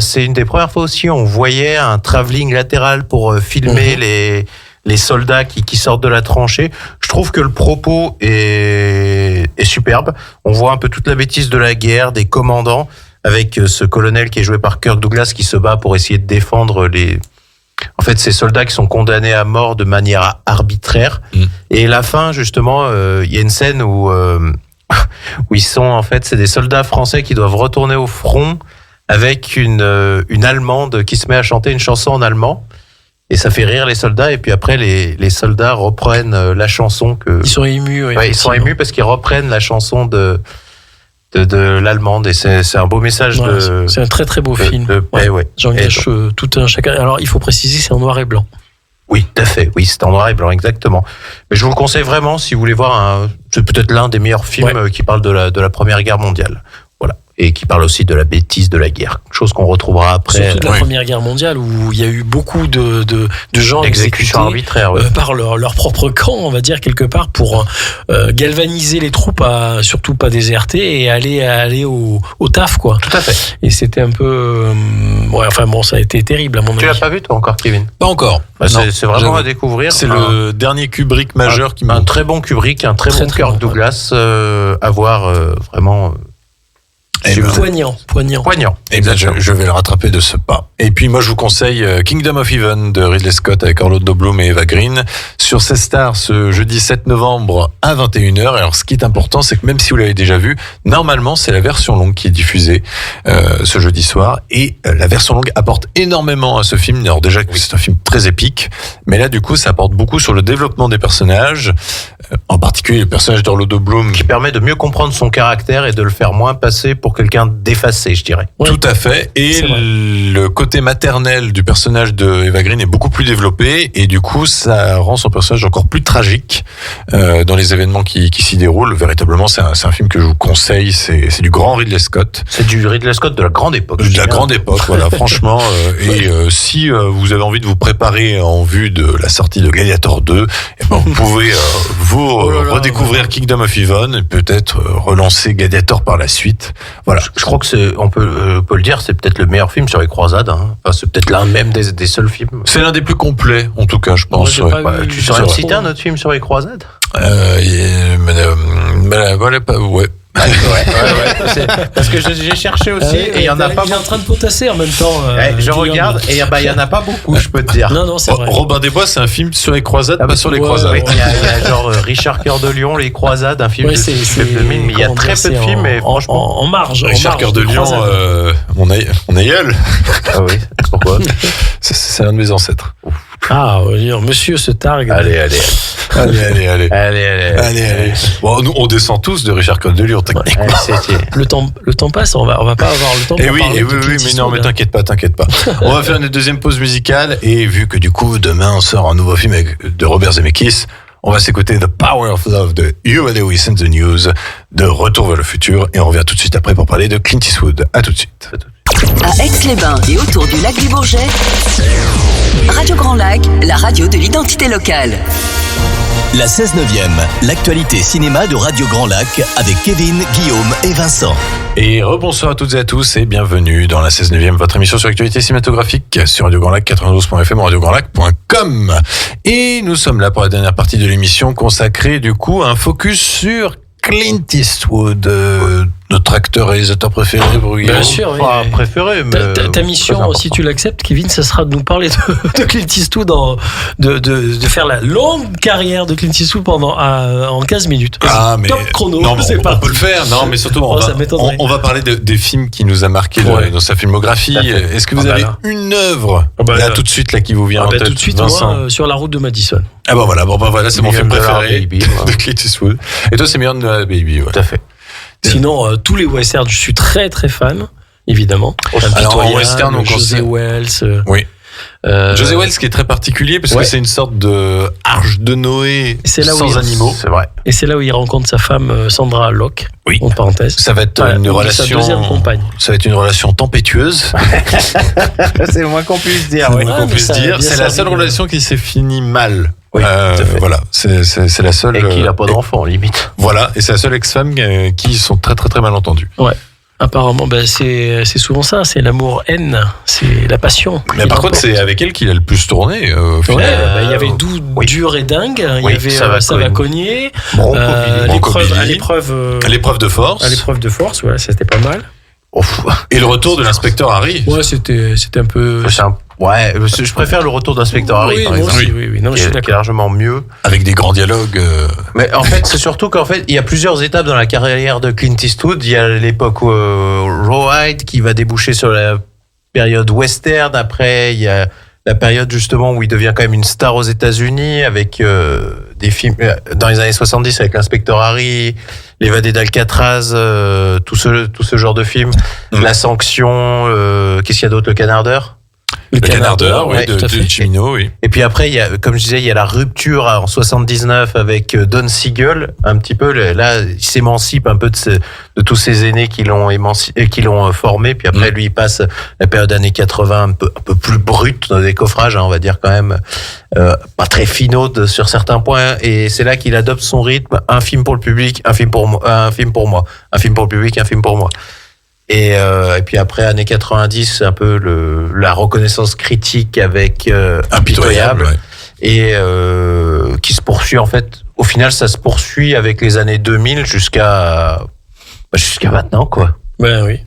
C'est une des premières fois aussi on voyait un travelling latéral pour filmer les soldats qui sortent de la tranchée. Je trouve que le propos est superbe. On voit un peu toute la bêtise de la guerre, des commandants, avec ce colonel qui est joué par Kirk Douglas qui se bat pour essayer de défendre ces soldats qui sont condamnés à mort de manière arbitraire. Et la fin, justement, il y a une scène où ils sont, en fait, c'est des soldats français qui doivent retourner au front avec une Allemande qui se met à chanter une chanson en allemand. Et ça fait rire les soldats. Et puis après, les soldats reprennent la chanson que... Ils sont émus, oui. Ouais, ils sont émus parce qu'ils reprennent la chanson de l'allemande, et c'est un beau message c'est un très très beau film. J'engage tout un chacun. Alors il faut préciser, c'est en noir et blanc. Oui, tout à fait. Oui, c'est en noir et blanc, exactement. Mais je vous le conseille vraiment si vous voulez voir c'est peut-être l'un des meilleurs films qui parle de la Première Guerre mondiale. Voilà. Et qui parle aussi de la bêtise de la guerre. Chose qu'on retrouvera après. Surtout de la Première Guerre mondiale, où il y a eu beaucoup de gens exécutés arbitraires, par leur propre camp, on va dire, quelque part, pour galvaniser les troupes à surtout pas déserter et aller au taf, quoi. Tout à fait. Et c'était un peu... ça a été terrible, à mon avis. Tu l'as pas vu, toi, encore, Kevin? Pas encore. C'est vraiment à découvrir. C'est le dernier Kubrick majeur qui m'a... Un très bon Kubrick, un très bon Kirk Douglas, à voir vraiment... Poignant. Et bien, je vais le rattraper de ce pas. Et puis, moi, je vous conseille Kingdom of Heaven de Ridley Scott avec Orlando Bloom et Eva Green sur C-Star ce jeudi 7 novembre à 21h. Alors, ce qui est important, c'est que même si vous l'avez déjà vu, normalement, c'est la version longue qui est diffusée ce jeudi soir. Et la version longue apporte énormément à ce film. Alors, déjà, c'est un film très épique. Mais là, du coup, ça apporte beaucoup sur le développement des personnages. En particulier le personnage d'Orlando Bloom. Qui permet de mieux comprendre son caractère et de le faire moins passer pour quelqu'un d'effacé, je dirais. Tout à fait. Et le côté maternel du personnage de Eva Green est beaucoup plus développé. Et du coup, ça rend son personnage encore plus tragique dans les événements qui s'y déroulent. Véritablement, c'est un film que je vous conseille. C'est du grand Ridley Scott. C'est du Ridley Scott de la grande époque. De la grande époque, voilà, franchement. Si vous avez envie de vous préparer en vue de la sortie de Gladiator 2, vous pouvez redécouvrir Kingdom of Heaven et peut-être relancer Gladiator par la suite. Voilà. Je crois que on peut le dire, c'est peut-être le meilleur film sur les croisades. Enfin, c'est peut-être l'un même des seuls films. C'est l'un des plus complets, en tout cas, je pense. Tu saurais me citer un autre film sur les croisades? Parce que j'ai cherché aussi et il y en a pas. Il est en train de potasser en même temps. Je regarde et il y en a pas beaucoup, je peux te dire. Non, c'est vrai. Robin des Bois, c'est un film sur les croisades, pas sur les croisades. Il y a genre Richard Cœur de Lion, les croisades, un film de mais il y a très peu de films, mais franchement en marge. Richard Cœur de Lion, mon aïeul. Ah oui, pourquoi? C'est un de mes ancêtres. Ah, monsieur se targue. Allez. Bon, nous, on descend tous de Richard Cœur de Lion, techniquement. Le temps passe, on va pas avoir le temps pour parler de Clint Eastwood. Mais non, mais t'inquiète pas. On va faire une deuxième pause musicale, et vu que du coup, demain, on sort un nouveau film de Robert Zemeckis, on va s'écouter The Power of Love de Huey Lewis and the News, de Retour vers le futur, et on revient tout de suite après pour parler de Clint Eastwood. À tout de suite. À Aix-les-Bains et autour du lac du Bourget, Radio Grand Lac, la radio de l'identité locale. La 16e, l'actualité cinéma de Radio Grand Lac avec Kevin, Guillaume et Vincent. Et rebonsoir à toutes et à tous et bienvenue dans la 16e, votre émission sur l'actualité cinématographique sur Radio Grand Lac 92.fm ou radiograndlac.com. Et nous sommes là pour la dernière partie de l'émission consacrée du coup à un focus sur Clint Eastwood, notre acteur réalisateur préféré, Bruno. Bien sûr, pas préféré, mais ta mission, si tu l'acceptes, Kevin, ça sera de nous parler de Clint Eastwood, de faire la longue carrière de Clint Eastwood en 15 minutes. Mais top chrono. Non, on peut le faire. Non, mais surtout, on va parler des films qui nous a marqué dans sa filmographie. Est-ce que vous avez une œuvre tout de suite là qui vous vient en tête, tout de suite, moi, Sur la route de Madison. Voilà, c'est mon film préféré de Clint Eastwood. Et toi, c'est Million Dollar Baby. Tout à fait. Sinon, tous les westerns, je suis très très fan, évidemment. Alors en western, José Wells. Oui. José Wells qui est très particulier parce que c'est une sorte de arche de Noé sans animaux. C'est vrai. Et c'est là où il rencontre sa femme Sandra Locke. Oui. En parenthèse. Ça va être une relation. Sa deuxième compagne. Ça va être une relation tempétueuse. C'est le moins qu'on puisse dire. C'est le moins qu'on puisse dire. C'est la seule relation qui s'est finie mal. Oui, voilà, c'est la seule. Et qui n'a pas d'enfant, limite. Voilà, et c'est la seule ex-femme qui sont très très très mal entendues. Ouais. Apparemment, c'est souvent ça, c'est l'amour-haine, c'est la passion. Mais par contre, c'est avec elle qu'il a le plus tourné. Il y avait Dur et Dingue, il y avait Ça va cogner, à l'épreuve de force. À l'épreuve de force, ouais, c'était pas mal. Et le retour de l'inspecteur Harry. Ouais, c'était un peu. Ouais, je préfère le retour d'inspecteur Harry, par exemple. Oui. Non, je suis d'accord. Largement mieux. Avec des grands dialogues. Mais en fait, c'est surtout qu'en fait, il y a plusieurs étapes dans la carrière de Clint Eastwood. Il y a l'époque Rawhide qui va déboucher sur la période western. Après, il y a la période justement où il devient quand même une star aux États-Unis avec des films dans les années 70 avec l'inspecteur Harry, L'évadé d'Alcatraz, tout ce genre de films. La Sanction, qu'est-ce qu'il y a d'autre, Le Canardeur. Le Canardeur, oui, de Cimino, oui. Et puis après, il y a, comme je disais, il y a la rupture en 79 avec Don Siegel, un petit peu. Là, il s'émancipe un peu de tous ces aînés qui l'ont formé. Puis après, lui, il passe la période années 80 un peu plus brute dans des coffrages, on va dire quand même, pas très finaux sur certains points. Et c'est là qu'il adopte son rythme. Un film pour le public, un film pour moi, un film pour moi, un film pour le public, un film pour moi. Et puis après, années 90, un peu la reconnaissance critique avec Impitoyable. Ouais. Et qui se poursuit, en fait, au final, ça se poursuit avec les années 2000 jusqu'à maintenant, quoi. Ben oui.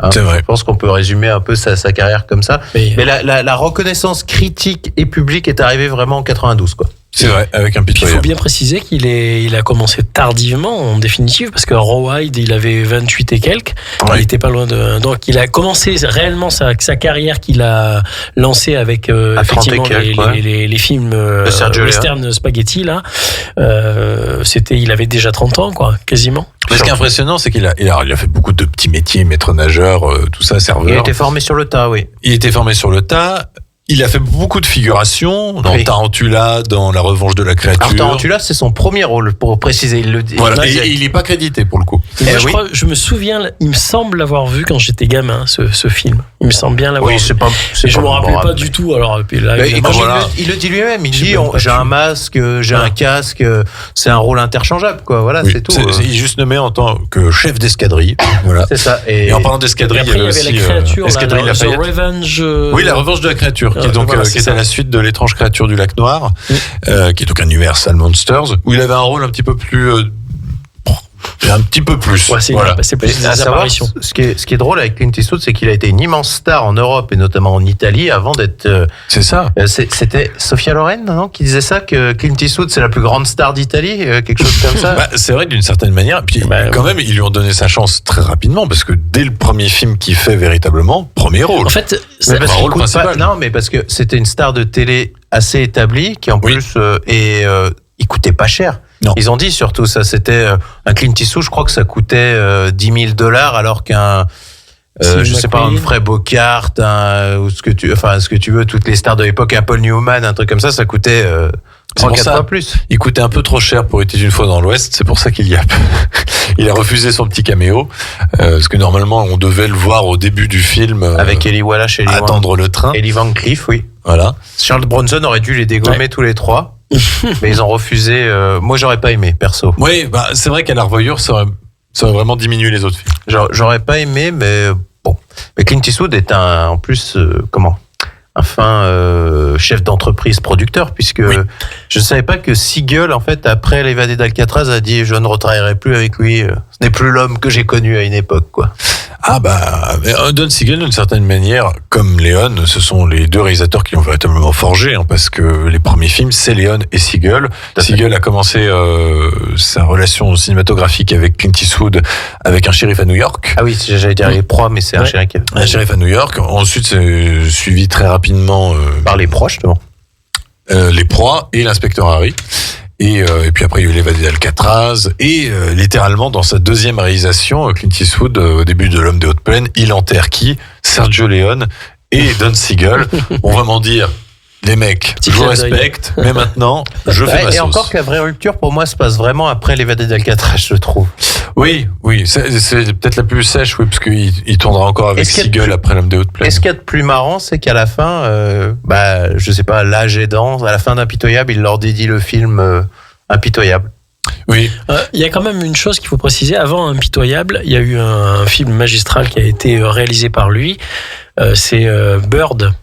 C'est vrai. Je pense qu'on peut résumer un peu sa carrière comme ça. Mais la reconnaissance critique et publique est arrivée vraiment en 92, quoi. C'est vrai, avec un Il faut bien préciser qu'il a commencé tardivement, en définitive, parce que Rawhide, il avait 28 et quelques. Ouais. Il était pas loin de. Donc, il a commencé réellement sa carrière qu'il a lancée avec effectivement les films western spaghetti, là. Il avait déjà 30 ans, quoi, quasiment. Mais ce qui est impressionnant, c'est qu'il a fait beaucoup de petits métiers, maître nageur, tout ça, serveur. Il a été formé sur le tas, oui. Il était formé sur le tas. Il a fait beaucoup de figurations dans Tarantula, dans La Revanche de la créature. Alors Tarantula, c'est son premier rôle, pour préciser. Il le dit. Voilà. Et il n'est pas crédité pour le coup. Je me souviens, il me semble l'avoir vu quand j'étais gamin, ce film. Il me semble bien l'avoir vu. Je me rappelle pas du tout. Alors, puis là, il le dit lui-même. Il dit j'ai un masque, j'ai un casque. C'est un rôle interchangeable, quoi. Voilà, c'est tout. Il est juste nommé en tant que chef d'escadrille. Voilà. C'est ça. Et en parlant d'escadrille, il y avait aussi la créature, Revenge. Oui, La Revanche de la créature. Qui est à la suite de L'étrange créature du lac Noir, qui est donc un Universal Monsters, où il avait un rôle un petit peu plus. Ouais, c'est plus des apparitions. Ce qui est drôle avec Clint Eastwood, c'est qu'il a été une immense star en Europe et notamment en Italie avant d'être. C'est ça. C'était Sophia Loren, non, qui disait ça, que Clint Eastwood c'est la plus grande star d'Italie, quelque chose comme ça. C'est vrai d'une certaine manière. Puis quand même, ils lui ont donné sa chance très rapidement parce que dès le premier film qu'il fait véritablement, premier rôle. En fait, c'est un rôle principal. Non, mais parce que c'était une star de télé assez établie qui en plus il coûtait pas cher. Non. Ils ont dit surtout ça, c'était un Clint Eastwood, je crois que ça coûtait $10,000 alors qu'un je sais pas, un Humphrey Bogart, ou ce que tu veux, toutes les stars de l'époque, un Paul Newman, un truc comme ça coûtait 3-4 fois plus. Il coûtait un peu trop cher pour être une fois dans l'Ouest, c'est pour ça qu'il il a refusé son petit caméo, parce que normalement on devait le voir au début du film avec Eli Wallach et attendre le train. Eli Van Cleef, oui. Voilà. Charles Bronson aurait dû les dégommer tous les trois. Mais ils ont refusé. Moi, j'aurais pas aimé, perso. Oui, c'est vrai qu'à la revoyure, ça aurait vraiment diminué les autres films. J'aurais pas aimé, mais bon. Mais Clint Eastwood est en plus, un fin chef d'entreprise producteur, puisque je ne savais pas que Siegel, en fait, après L'évadé d'Alcatraz, a dit je ne retravaillerai plus avec lui. Ce n'est plus l'homme que j'ai connu à une époque, quoi. Don Siegel, d'une certaine manière, comme Léon, ce sont les deux réalisateurs qui l'ont véritablement forgé, parce que les premiers films, c'est Léon et Siegel. Siegel a commencé sa relation cinématographique avec Clint Eastwood avec Un shérif à New York. Ah oui, j'allais dire Les Proies, mais c'est Un shérif. Un shérif à New York. Ensuite, c'est suivi très rapidement par Les Proies, justement. Les Proies et l'Inspecteur Harry. Et puis après, il y a eu L'évadé d'Alcatraz. Et littéralement, dans sa deuxième réalisation, Clint Eastwood, au début de L'homme des hautes plaines, il enterre qui ? Sergio Leone et Don Siegel vont vraiment dire les mecs, je vous respecte, mais maintenant, je fais ma sauce. Et encore que la vraie rupture, pour moi, se passe vraiment après l'évadé d'Alcatraz, je trouve. Oui, c'est peut-être la plus sèche, oui, parce qu'il tournera encore avec Siegel après L'homme des hautes plaines. Et ce qu'il y a de plus marrant, c'est qu'à la fin, je sais pas, l'âge aidant, à la fin d'Impitoyable, il leur dédie le film Impitoyable. Oui. Il y a quand même une chose qu'il faut préciser. Avant Impitoyable, il y a eu un film magistral qui a été réalisé par lui. C'est Bird.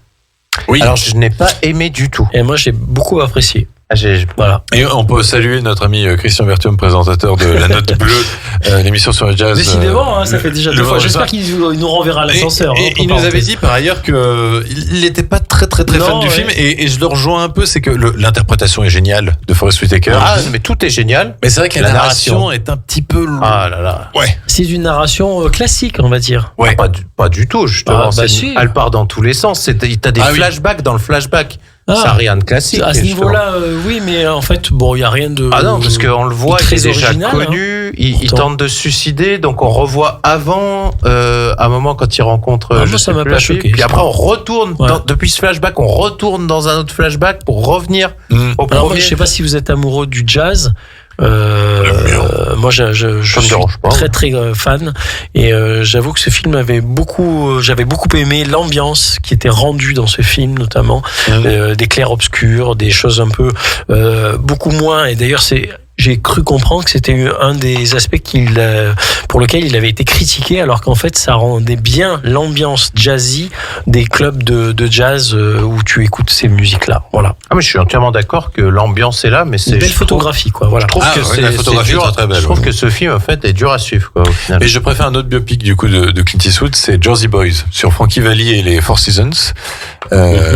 Oui. Alors, je n'ai pas aimé du tout. Et moi, j'ai beaucoup apprécié. Voilà. Et on peut saluer notre ami Christian Bertium, présentateur de La Note Bleue, l'émission sur le jazz. Décidément, ça fait déjà 2 fois. J'espère qu'il nous renverra à l'ascenseur. Et il nous avait dit par ailleurs qu'il n'était pas très fan du film, et je le rejoins un peu, c'est que l'interprétation est géniale de Forest Whitaker. Ah, mais tout est génial. Mais c'est vrai que la narration est un petit peu. Ah là là. Ouais. C'est une narration classique, on va dire. Ouais. Pas du tout, justement. Si. Elle part dans tous les sens. T'as des flashbacks dans le flashback. Ça n'a rien de classique. À ce niveau-là, oui, mais en fait, il n'y a rien de. Ah non, parce qu'on le voit, il est déjà original, connu, hein. il tente de se suicider, donc on revoit avant, à un moment quand il rencontre. Moi, ça m'a pas choqué. Puis après, on retourne, depuis ce flashback, on retourne dans un autre flashback pour revenir au premier. Alors, moi, je ne sais pas si vous êtes amoureux du jazz. Moi, je suis très fan, et j'avoue que ce film j'avais beaucoup aimé l'ambiance qui était rendue dans ce film, notamment des clairs-obscurs, des choses un peu beaucoup moins. Et d'ailleurs, j'ai cru comprendre que c'était un des aspects pour lequel il avait été critiqué, alors qu'en fait, ça rendait bien l'ambiance jazzy des clubs de jazz où tu écoutes ces musiques-là. Voilà. Ah, mais je suis entièrement d'accord que l'ambiance est là, mais c'est une belle photographie, quoi. Voilà. Je trouve que la photographie est très belle. Je trouve que ce film, en fait, est dur à suivre, quoi, au final. Et je préfère un autre biopic du coup de Clint Eastwood, c'est Jersey Boys, sur Frankie Valli et les Four Seasons.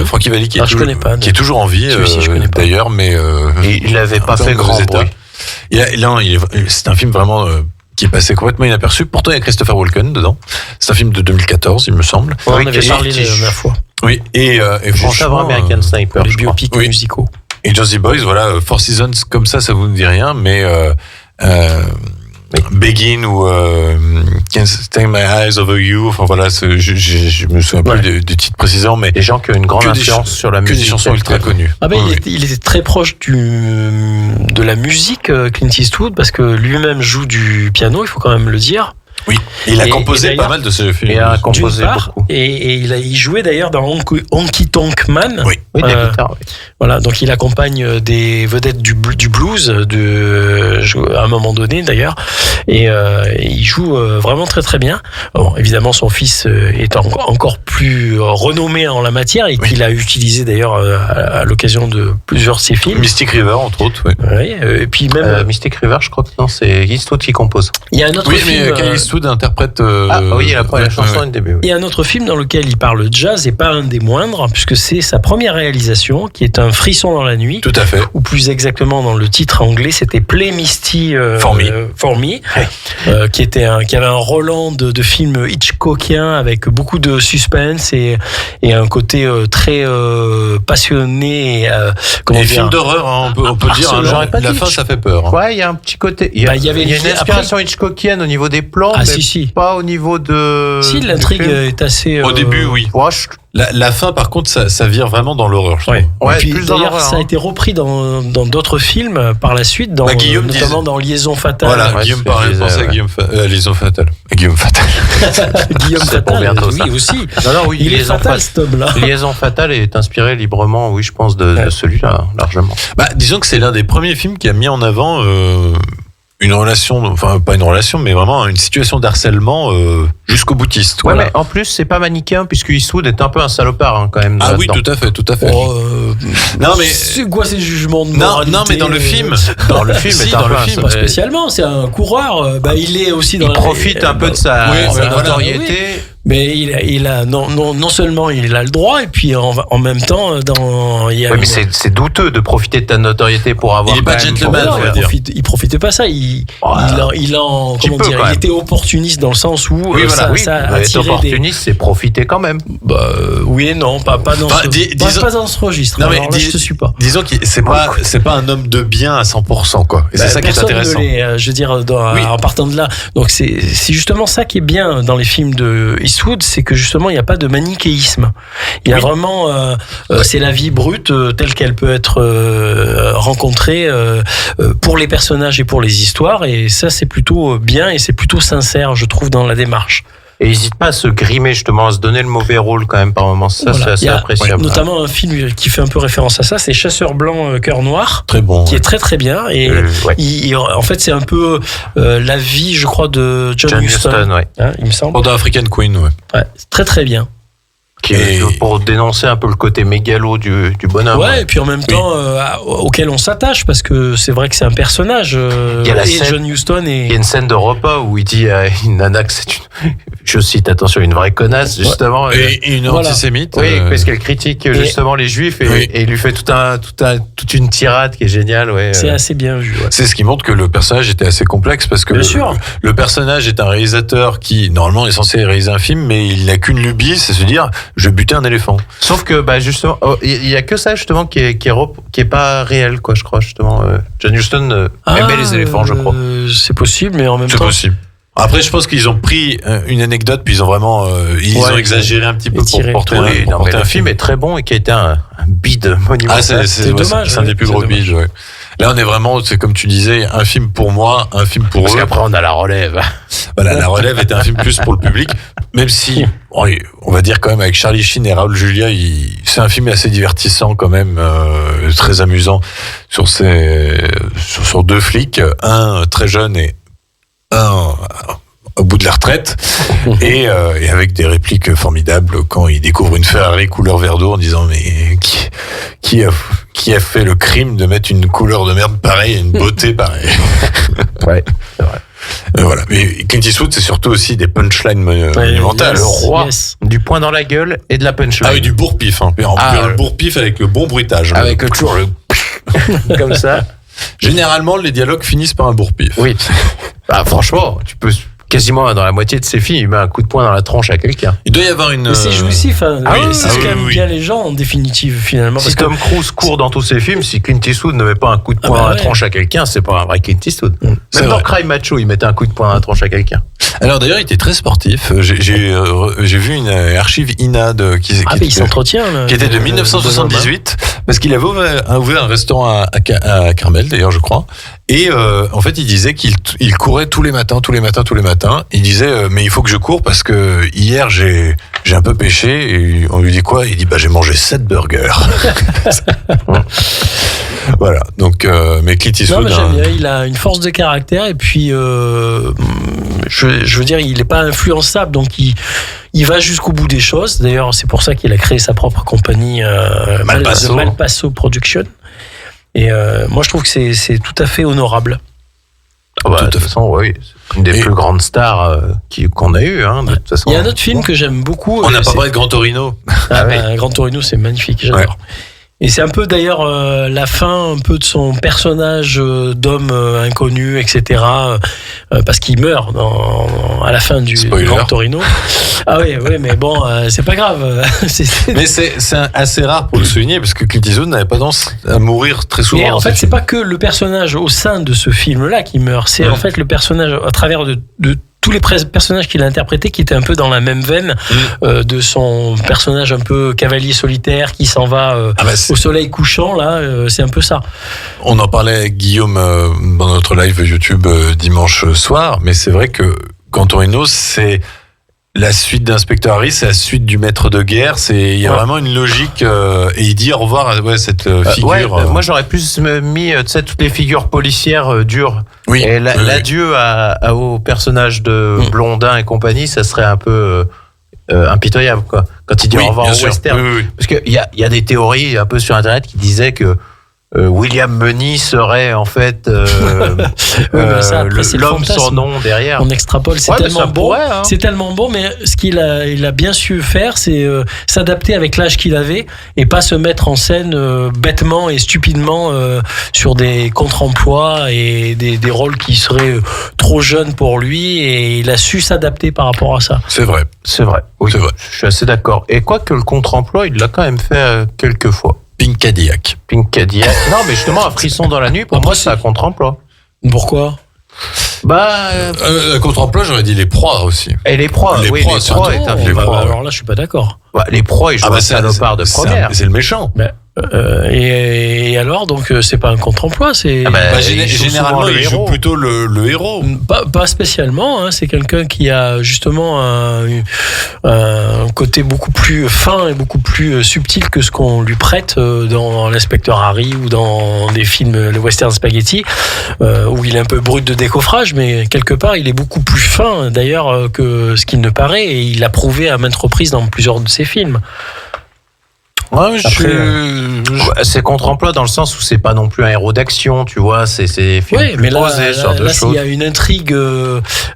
Frankie Valli qui est toujours en vie, d'ailleurs, mais il n'avait pas fait grand bruit. C'est un film vraiment qui est passé complètement inaperçu. Pourtant, il y a Christopher Walken dedans. C'est un film de 2014, il me semble. On avait parlé la dernière fois. Oui, et franchement, American Sniper, les biopics musicaux. Et Jersey Boys, voilà, Four Seasons, comme ça vous ne dit rien, mais Begin ou Can't Take My Eyes Over You, enfin voilà, je me souviens plus du titre précisément, mais des gens qui ont une grande influence sur la musique, que des chansons ultra connues. Ah ben il était très proche de la musique, Clint Eastwood, parce que lui-même joue du piano, il faut quand même le dire. Oui, il a composé pas mal de ce film. Il a composé beaucoup. Et il jouait d'ailleurs dans Honky Tonk Man. Oui, de la guitare. Oui. Voilà, donc il accompagne des vedettes du blues à un moment donné d'ailleurs, et il joue vraiment très très bien. Bon, évidemment, son fils est encore plus renommé en la matière, et qu'il a utilisé d'ailleurs à l'occasion de plusieurs de ses films. Mystic River, entre autres. Oui. Oui, et puis même Mystic River, je crois que non, c'est Eastwood qui compose. Il y a un autre film. Mais Eastwood interprète. Oui, il a pris la chanson au début. Oui. Il y a un autre film dans lequel il parle jazz, et pas un des moindres, puisque c'est sa première réalisation, qui est un frisson dans la nuit. Tout à fait. Ou plus exactement, dans le titre anglais, c'était Play Misty For Me, qui avait un Roland de film Hitchcockien avec beaucoup de suspense et un côté très passionné. Et film d'horreur, hein, on peut dire. La fin, ça fait peur. Ouais, il y a un petit côté. Il y a une inspiration Hitchcockienne au niveau des plans, mais pas au niveau de. Si, l'intrigue est assez. Au début, oui. La fin, par contre, ça vire vraiment dans l'horreur, je trouve. Ouais, puis d'ailleurs, ça a été repris dans d'autres films par la suite, notamment dans Liaison Fatale. Voilà, Guillaume pensait à Liaison Fatale. Guillaume Fatale. Guillaume Fatale, oui, aussi. Non, oui, il est fatal, cet homme-là. Liaison Fatale est inspiré librement, oui, je pense, de celui-là, largement. Disons que c'est l'un des premiers films qui a mis en avant une relation, enfin pas une relation, mais vraiment une situation d'harcèlement jusqu'au boutiste. Ouais, mais en plus c'est pas manichéen, puisque Eastwood est un peu un salopard quand même. Ah oui, tout à fait. Non mais c'est quoi ces jugements de moralité? Non, mais dans le film, pas spécialement. C'est un coureur. Il est aussi dans. Il profite un peu de sa notoriété. Mais il a non seulement il a le droit, et puis en même temps mais c'est douteux de profiter de ta notoriété pour avoir. Il est pas gentleman, on va dire. Il profitait pas ça. Il était opportuniste dans le sens où ça être opportuniste, c'est profiter quand même. Oui et non, pas dans ce registre. Non, mais je te suis pas. Disons que c'est pas un homme de bien à 100%, quoi. Et c'est ça qui est intéressant. Je veux dire, en partant de là. Donc c'est justement ça qui est bien dans les films de Eastwood, c'est que justement, il n'y a pas de manichéisme. Il y a vraiment, c'est la vie brute telle qu'elle peut être rencontrée pour les personnages et pour les histoires. Et ça, c'est plutôt bien et c'est plutôt sincère, je trouve, dans la démarche. Et n'hésite pas à se grimer, justement, à se donner le mauvais rôle quand même par moments. Ça, Voilà. c'est assez appréciable. Notamment un film qui fait un peu référence à ça, c'est Chasseur blanc, cœur noir. Très bon. Qui est très très bien. Et en fait, c'est un peu la vie, je crois, de John Huston. Ouais. Hein, il me semble. Pour African Queen, ouais. Ouais, c'est très très bien. Pour dénoncer un peu le côté mégalo du bonhomme. Ouais, et puis en même temps, auquel on s'attache, parce que c'est vrai que c'est un personnage. Il y a la et scène, John Huston et... Il y a une scène de repas où il dit à une nana que c'est je cite, attention, une vraie connasse, justement. Et une antisémite. Oui, parce qu'elle critique justement les juifs et il lui fait toute une tirade qui est géniale. Ouais. C'est assez bien vu. Ouais. C'est ce qui montre que le personnage était assez complexe parce que le personnage est un réalisateur qui, normalement, est censé réaliser un film, mais il n'a qu'une lubie, c'est se dire, je vais buter un éléphant. Sauf que, justement, il y a que ça, justement, qui est pas réel, quoi, je crois, justement. John Huston aimait les éléphants, je crois. C'est possible, mais en même temps. C'est possible. Après, je pense qu'ils ont pris une anecdote, puis ils ont vraiment, ils ont exagéré un petit peu pour porter un film est très bon et qui a été un bide monumental. Ah, c'est dommage. C'est un des plus gros bides, ouais. Là, on est vraiment, c'est comme tu disais, un film pour moi, un film pour eux. Parce qu'après, on a La Relève. Voilà, La Relève était un film plus pour le public, même si, on va dire quand même, avec Charlie Sheen et Raoul Julia, c'est un film assez divertissant quand même, très amusant sur deux flics, un très jeune et un au bout de la retraite, et avec des répliques formidables quand il découvre une Ferrari couleur vert d'eau en disant mais qui a fait le crime de mettre une couleur de merde pareille, une beauté pareille. Ouais, c'est vrai. Voilà. Mais Clint Eastwood, c'est surtout aussi des punchlines monumentales. Le roi du poing dans la gueule et de la punchline. Ah oui, du bourre-pif. Hein. Le bourre-pif avec le bon bruitage. Avec toujours le comme ça. Généralement, les dialogues finissent par un bourre-pif. Oui. Franchement, tu peux quasiment dans la moitié de ses films, il met un coup de poing dans la tronche à quelqu'un. Il doit y avoir une. Mais c'est jouissif. Hein. C'est ce qu'aiment bien les gens en définitive finalement. Si Tom Cruise court dans tous ses films, si Clint Eastwood ne met pas un coup de poing dans la tronche à quelqu'un, c'est pas un vrai Clint Eastwood. Même dans Cry Macho, il mettait un coup de poing dans la tronche à quelqu'un. Alors d'ailleurs, il était très sportif. J'ai vu une archive INAD qui il s'entretient. Qui était de 1978, parce qu'il avait ouvert un restaurant à Carmel, d'ailleurs, je crois. Et en fait, il disait qu'il courait tous les matins. Il disait, mais il faut que je cours parce que hier, j'ai un peu péché. Et on lui dit quoi? Il dit, j'ai mangé 7 burgers. Voilà. Donc, mais Clint Eastwood. J'aime bien. Il a une force de caractère et puis, je veux dire, il n'est pas influençable, donc il va jusqu'au bout des choses. D'ailleurs, c'est pour ça qu'il a créé sa propre compagnie, Malpasso Production. Et moi, je trouve que c'est tout à fait honorable. De toute façon, oui. C'est une des plus grandes stars qu'on a eues. Hein, de toute façon. Il y a un autre film que j'aime beaucoup. On n'a pas parlé de Gran Torino. Gran Torino, c'est magnifique, j'adore. Ouais. Et c'est un peu d'ailleurs la fin un peu de son personnage d'homme inconnu, etc. Parce qu'il meurt à la fin du Gran Torino. Ah oui, mais bon, c'est pas grave. Mais c'est assez rare pour le souligner parce que Clint Eastwood n'avait pas tendance à mourir très souvent. Et en fait, c'est pas que le personnage au sein de ce film-là qui meurt. C'est en fait le personnage à travers de tous les personnages qu'il a interprétés qui étaient un peu dans la même veine de son personnage un peu cavalier solitaire qui s'en va au soleil couchant, là, c'est un peu ça. On en parlait avec Guillaume dans notre live YouTube dimanche soir, mais c'est vrai que Gran Torino, c'est la suite d'Inspecteur Harry, c'est la suite du Maître de guerre, il y a vraiment une logique et il dit au revoir à cette figure. Moi j'aurais plus mis toutes les figures policières dures. Oui. Et l'adieu au personnage de Blondin et compagnie, ça serait un peu impitoyable quoi. Quand il dit au revoir au western. Parce qu'il y a des théories un peu sur internet qui disaient que William Meny serait en fait l'homme sans nom derrière. On extrapole, c'est tellement bon. C'est tellement bon, mais ce qu'il a bien su faire, c'est s'adapter avec l'âge qu'il avait et pas se mettre en scène bêtement et stupidement sur des contre-emplois et des rôles qui seraient trop jeunes pour lui. Et il a su s'adapter par rapport à ça. C'est vrai. Oui, c'est vrai. Je suis assez d'accord. Et quoique le contre-emploi, il l'a quand même fait quelques fois. Pink Cadillac. Non, mais justement, un frisson dans la nuit, pour moi, c'est un contre-emploi. Pourquoi ? Contre-emploi, j'aurais dit Les Proies aussi. Et Les Proies, Les oui, Proies, Les surtout. Proies est un Les film. Proies. Alors là, je suis pas d'accord. Les Proies, ils jouent un salopard de première. C'est le méchant. Et alors, donc, c'est pas un contre-emploi, c'est. Généralement, il joue plutôt le héros. Pas spécialement, hein, c'est quelqu'un qui a justement un côté beaucoup plus fin et beaucoup plus subtil que ce qu'on lui prête dans l'inspecteur Harry ou dans des films, le western spaghetti, où il est un peu brut de décoffrage, mais quelque part il est beaucoup plus fin d'ailleurs que ce qu'il ne paraît, et il l'a prouvé à maintes reprises dans plusieurs de ses films. Ouais, c'est contre-emploi dans le sens où c'est pas non plus un héros d'action, tu vois, c'est film plus mais posé, ce genre de choses. Il y a une intrigue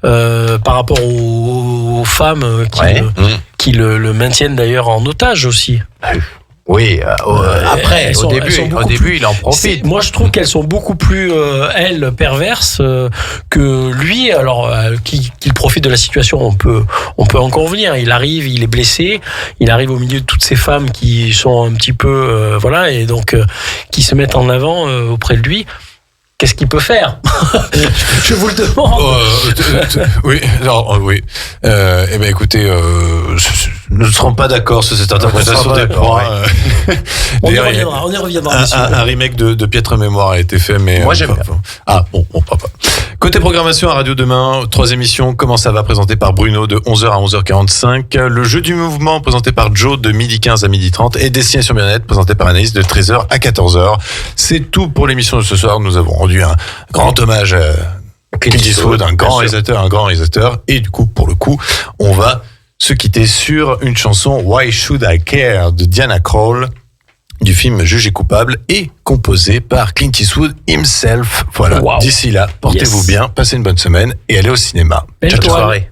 par rapport aux femmes qui le maintiennent d'ailleurs en otage aussi. Oui, après, au début, il en profite. Moi, je trouve qu'elles sont beaucoup plus, elles, perverses que lui. Alors, qu'il profite de la situation, on peut en convenir. Il arrive, il est blessé, il arrive au milieu de toutes ces femmes qui sont un petit peu, et donc qui se mettent en avant auprès de lui. Qu'est-ce qu'il peut faire? Je vous le demande. Oui. Écoutez, nous ne serons pas d'accord sur cette interprétation des Proies. On y reviendra. Un remake de piètre mémoire a été fait, mais moi j'aime bien. Papa. Côté programmation à Radio Demain, 3 émissions. Comment ça va, présenté par Bruno de 11h à 11h45. Le jeu du mouvement présenté par Joe de 12h15 à 12h30 et Destination Bien-être présenté par Anaïs de 13h à 14h. C'est tout pour l'émission de ce soir. Nous avons rendu un grand hommage à Clint Eastwood, un grand réalisateur. Et du coup, pour le coup, on va se quitter sur une chanson Why Should I Care de Diana Krall, du film Jugé coupable, et composé par Clint Eastwood himself. Voilà. Wow. D'ici là, portez-vous bien, passez une bonne semaine et allez au cinéma. Belle soirée.